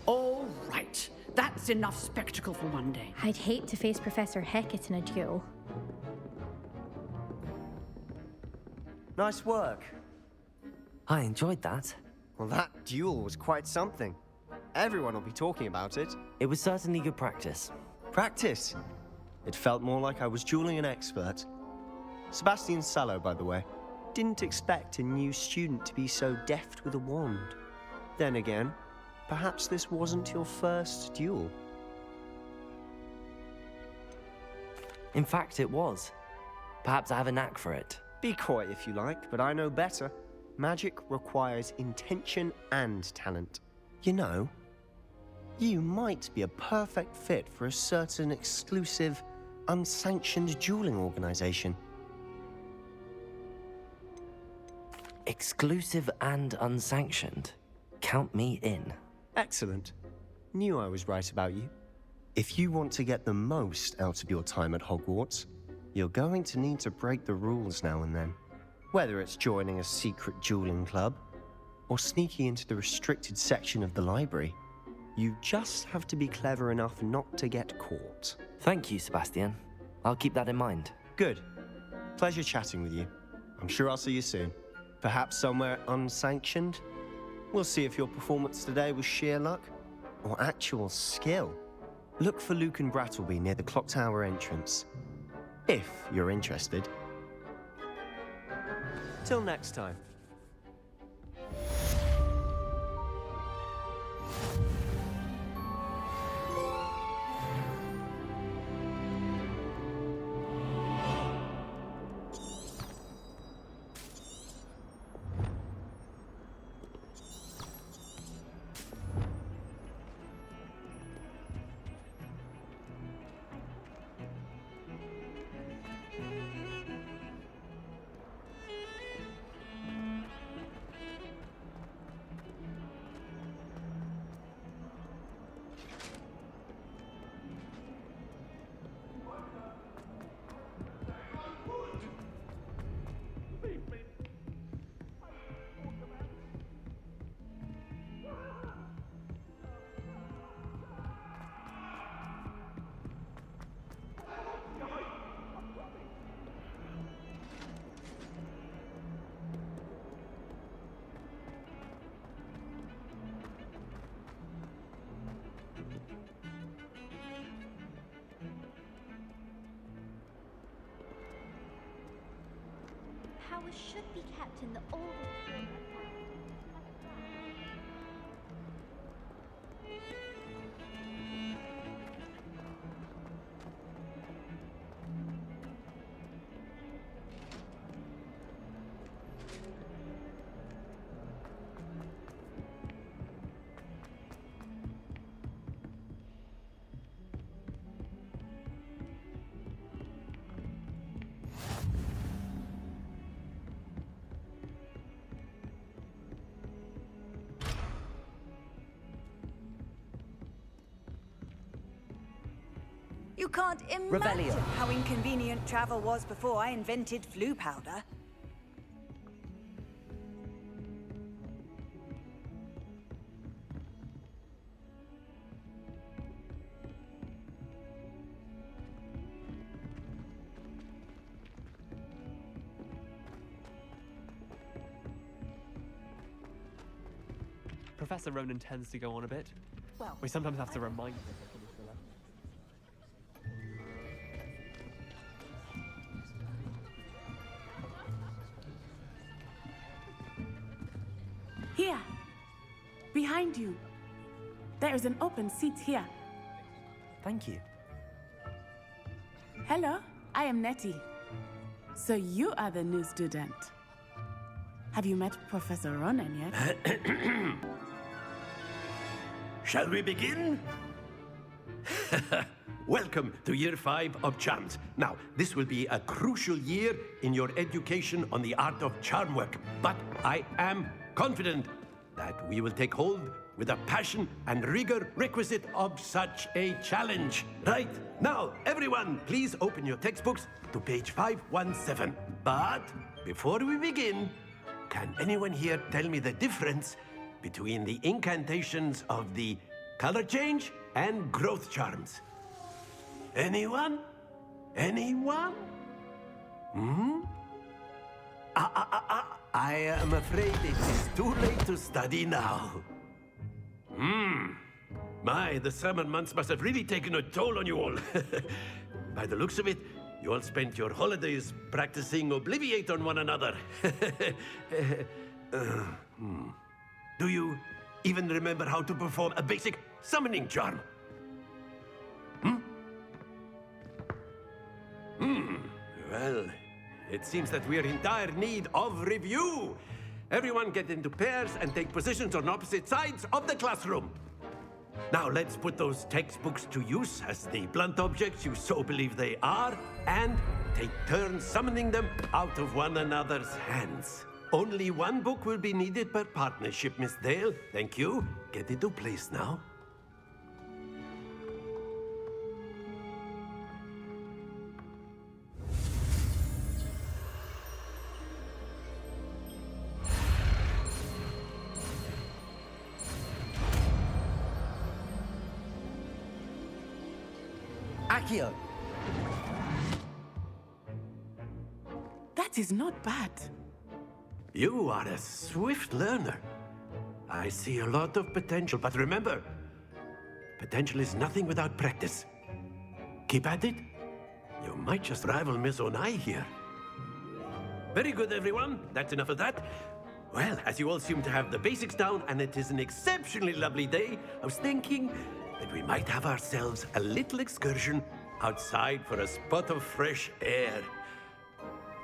All right. That's enough spectacle for one day. I'd hate to face Professor Hackett in a duel. Nice work. I enjoyed that. Well, that duel was quite something. Everyone will be talking about it. It was certainly good practice. Practice. It felt more like I was dueling an expert. Sebastian Sallow, by the way. Didn't expect a new student to be so deft with a wand. Then again, perhaps this wasn't your first duel. In fact, it was. Perhaps I have a knack for it. Be coy if you like, but I know better. Magic requires intention and talent. You know, you might be a perfect fit for a certain exclusive, unsanctioned dueling organization. Exclusive and unsanctioned. Count me in. Excellent. Knew I was right about you. If you want to get the most out of your time at Hogwarts, you're going to need to break the rules now and then. Whether it's joining a secret dueling club, or sneaking into the restricted section of the library, you just have to be clever enough not to get caught. Thank you, Sebastian. I'll keep that in mind. Good. Pleasure chatting with you. I'm sure I'll see you soon. Perhaps somewhere unsanctioned? We'll see if your performance today was sheer luck or actual skill. Look for Luke and Brattleby near the Clock Tower entrance, if you're interested. Till next time. Powers should be kept in the old form. You can't imagine Revelio. how inconvenient travel was before I invented flu powder. Professor Ronan tends to go on a bit. Well, we sometimes have to remind him. Here, behind you. There is an open seat here. Thank you. Hello, I am Nettie. So you are the new student. Have you met Professor Ronan yet? Shall we begin? Welcome to Year 5 of Charms. Now, this will be a crucial year in your education on the art of charm work, but I am confident that we will take hold with the passion and rigor requisite of such a challenge. Right, now, everyone, please open your textbooks to page 517. But before we begin, can anyone here tell me the difference between the incantations of the color change and growth charms? Anyone? Anyone? I am afraid it is too late to study now. My, the summer months must have really taken a toll on you all. By the looks of it, you all spent your holidays practicing Obliviate on one another. Do you even remember how to perform a basic summoning charm? Well, it seems that we're in dire need of review. Everyone get into pairs and take positions on opposite sides of the classroom. Now let's put those textbooks to use as the blunt objects you so believe they are, and take turns summoning them out of one another's hands. Only one book will be needed per partnership, Miss Dale. Thank you. Get into place now. Accio! That is not bad. You are a swift learner. I see a lot of potential, but remember, potential is nothing without practice. Keep at it. You might just rival Miss Onai here. Very good, everyone. That's enough of that. Well, as you all seem to have the basics down, and it is an exceptionally lovely day, I was thinking that we might have ourselves a little excursion outside for a spot of fresh air.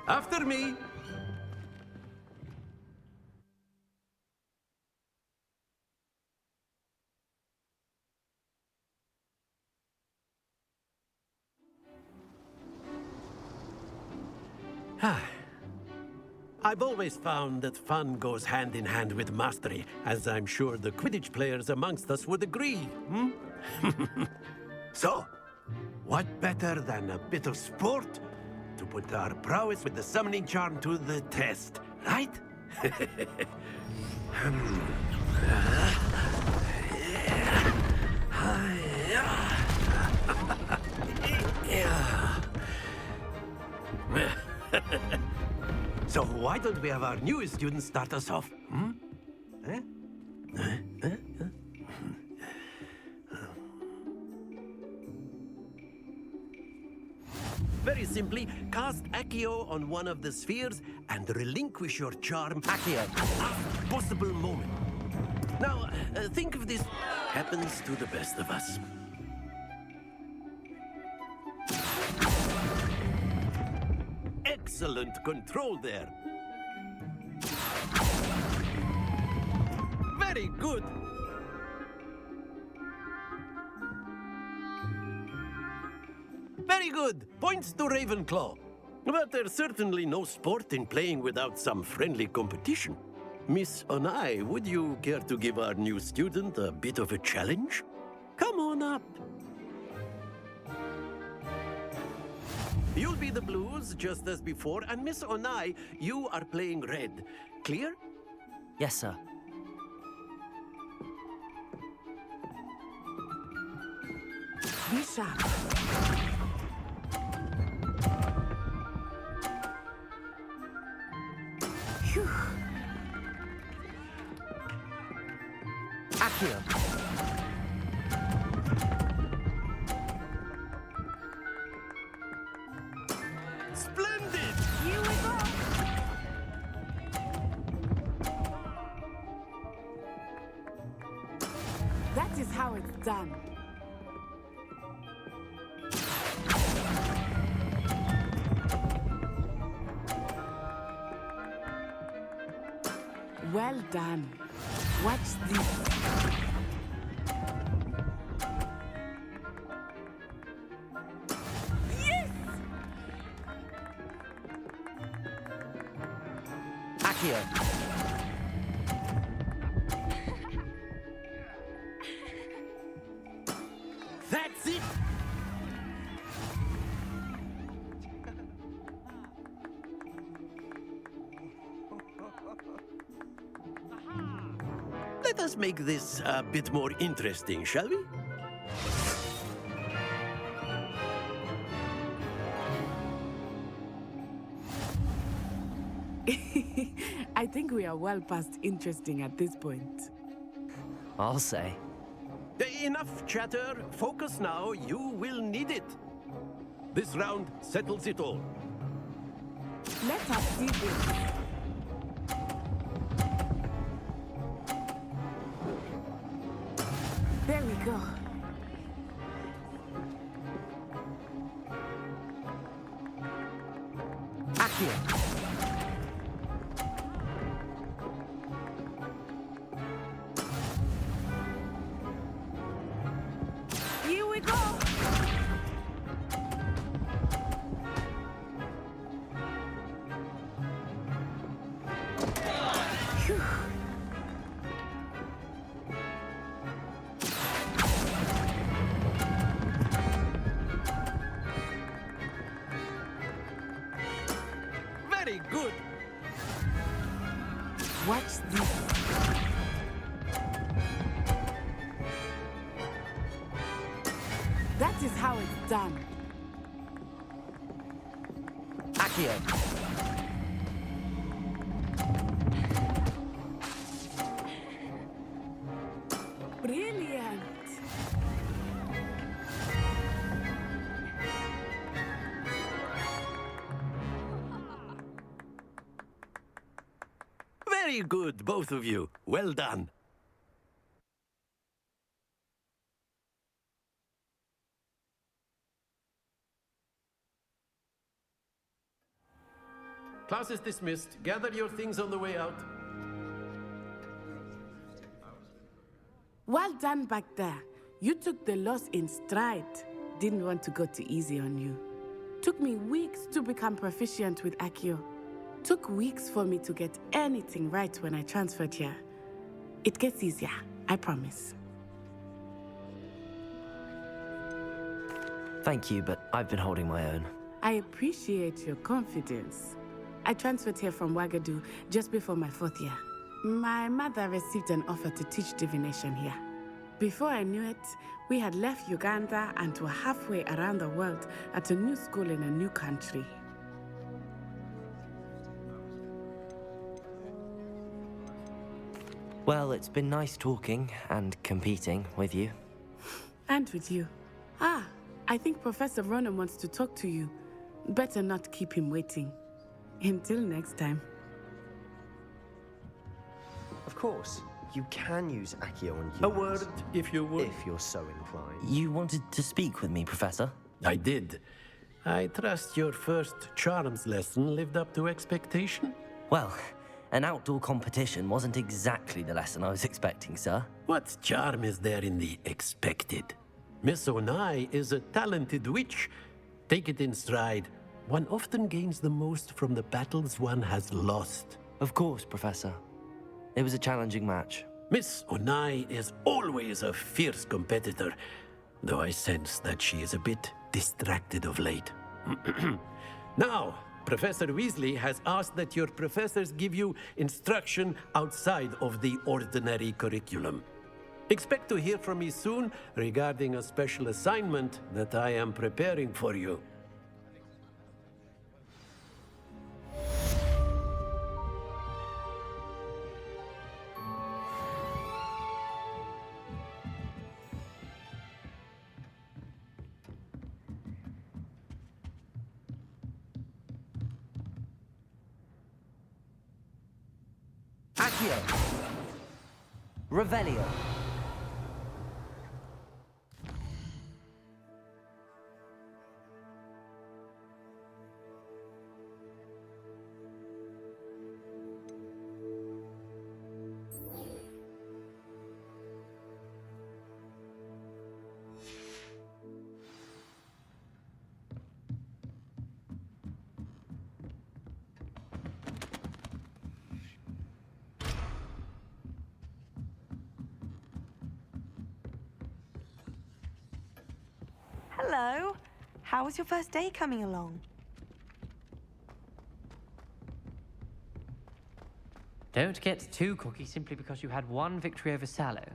After me. I've always found that fun goes hand in hand with mastery, as I'm sure the Quidditch players amongst us would agree, So, what better than a bit of sport to put our prowess with the summoning charm to the test, right? So why don't we have our newest student start us off? Very simply, cast Accio on one of the spheres and relinquish your charm Accio. Last possible moment. Now, think of this. Happens to the best of us. Excellent control there. Very good. Very good. Points to Ravenclaw. But there's certainly no sport in playing without some friendly competition. Miss Onai, would you care to give our new student a bit of a challenge? Come on up. You'll be the blues, just as before, and Miss Onai, you are playing red. Clear? Yes, sir. Be sharp. Phew. Accio! Splendid! You we go! That is how it's done. Well done. Watch this. Yes! Accio! That's it! Let us make this a bit more interesting, shall we? I think we are well past interesting at this point. I'll say. Enough chatter. Focus now. You will need it. This round settles it all. Let us see this. There we go. Accio. Here we go. Phew. Very good. Watch this. That is how it's done. Accio. Brilliant. Very good, both of you. Well done. Class is dismissed. Gather your things on the way out. Well done back there. You took the loss in stride. Didn't want to go too easy on you. Took me weeks to become proficient with Accio. Took weeks for me to get anything right when I transferred here. It gets easier, I promise. Thank you, but I've been holding my own. I appreciate your confidence. I transferred here from Ouagadougou just before my 4th year. My mother received an offer to teach divination here. Before I knew it, we had left Uganda and were halfway around the world at a new school in a new country. Well, it's been nice talking and competing with you. And with you. Ah, I think Professor Ronan wants to talk to you. Better not keep him waiting. Until next time. Of course, you can use Accio on humans. A word, if you would. If you're so inclined. You wanted to speak with me, Professor? I did. I trust your first charms lesson lived up to expectation? Well, an outdoor competition wasn't exactly the lesson I was expecting, sir. What charm is there in the expected? Miss Onai is a talented witch. Take it in stride. One often gains the most from the battles one has lost. Of course, Professor. It was a challenging match. Miss Onai is always a fierce competitor, though I sense that she is a bit distracted of late. Now, Professor Weasley has asked that your professors give you instruction outside of the ordinary curriculum. Expect to hear from me soon regarding a special assignment that I am preparing for you. Accio. Revelio. Hello. How was your first day coming along? Don't get too cocky simply because you had one victory over Sallow.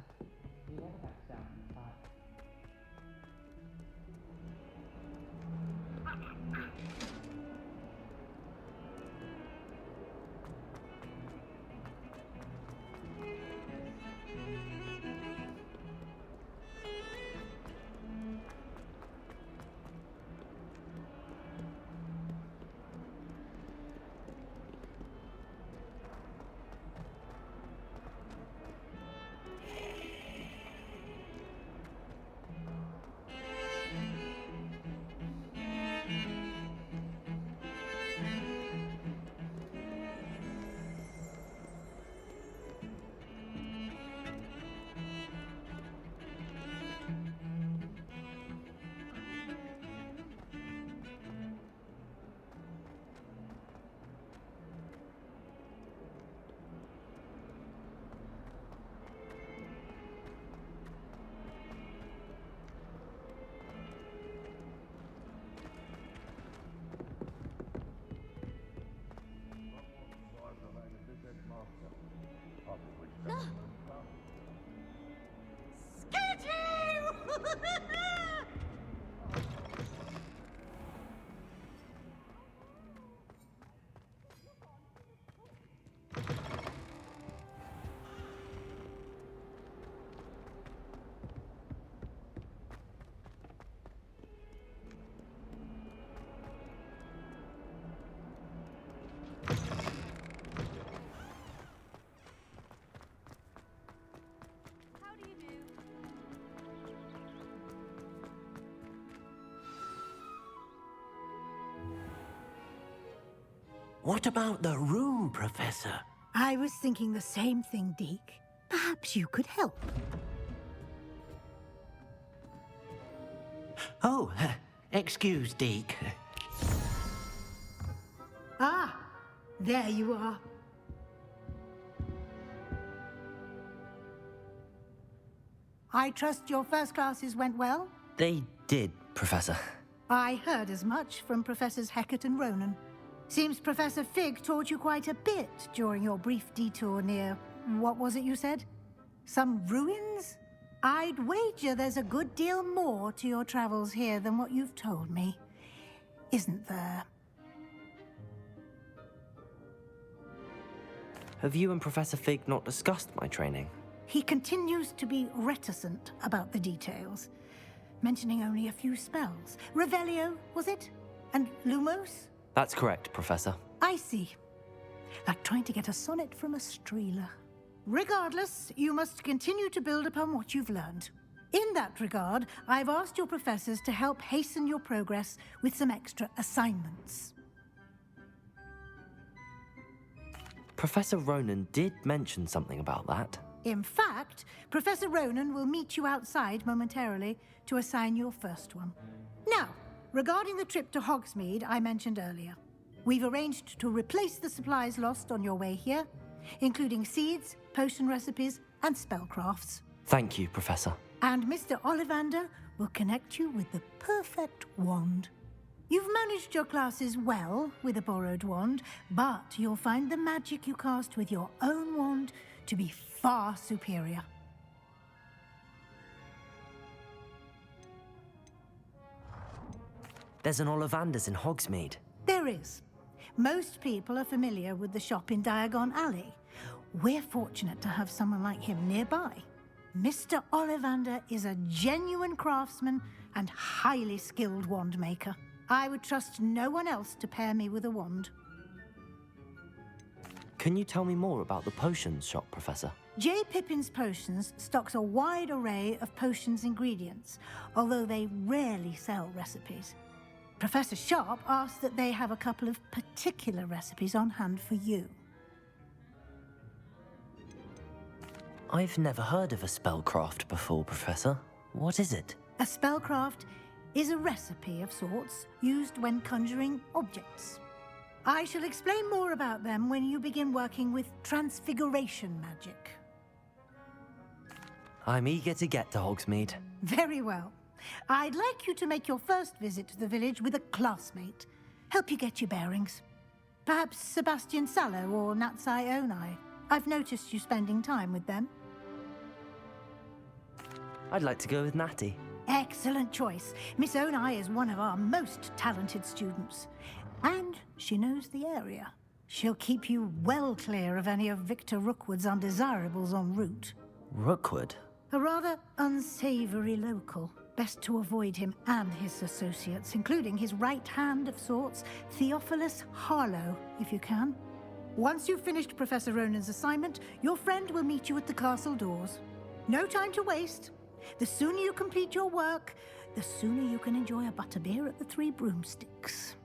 What about the room, Professor? I was thinking the same thing, Deke. Perhaps you could help. Oh, excuse, Deke. Ah, there you are. I trust your first classes went well? They did, Professor. I heard as much from Professors Hecat and Ronan. Seems Professor Fig taught you quite a bit during your brief detour near... what was it you said? Some ruins? I'd wager there's a good deal more to your travels here than what you've told me. Isn't there? Have you and Professor Fig not discussed my training? He continues to be reticent about the details, mentioning only a few spells. Revelio, was it? And Lumos? That's correct, Professor. I see. Like trying to get a sonnet from a streeler. Regardless, you must continue to build upon what you've learned. In that regard, I've asked your professors to help hasten your progress with some extra assignments. Professor Ronan did mention something about that. In fact, Professor Ronan will meet you outside momentarily to assign your first one. Now, regarding the trip to Hogsmeade I mentioned earlier, we've arranged to replace the supplies lost on your way here, including seeds, potion recipes, and spellcrafts. Thank you, Professor. And Mr. Ollivander will connect you with the perfect wand. You've managed your classes well with a borrowed wand, but you'll find the magic you cast with your own wand to be far superior. There's an Ollivander's in Hogsmeade. There is. Most people are familiar with the shop in Diagon Alley. We're fortunate to have someone like him nearby. Mr. Ollivander is a genuine craftsman and highly skilled wand maker. I would trust no one else to pair me with a wand. Can you tell me more about the potions shop, Professor? J. Pippin's Potions stocks a wide array of potions ingredients, although they rarely sell recipes. Professor Sharp asked that they have a couple of particular recipes on hand for you. I've never heard of a spellcraft before, Professor. What is it? A spellcraft is a recipe of sorts used when conjuring objects. I shall explain more about them when you begin working with transfiguration magic. I'm eager to get to Hogsmeade. Very well. I'd like you to make your first visit to the village with a classmate. Help you get your bearings. Perhaps Sebastian Sallow or Natsai Onai. I've noticed you spending time with them. I'd like to go with Natty. Excellent choice. Miss Onai is one of our most talented students. And she knows the area. She'll keep you well clear of any of Victor Rookwood's undesirables en route. Rookwood? A rather unsavory local. Best to avoid him and his associates, including his right hand of sorts, Theophilus Harlow, if you can. Once you've finished Professor Ronan's assignment, your friend will meet you at the castle doors. No time to waste. The sooner you complete your work, the sooner you can enjoy a butterbeer at the Three Broomsticks.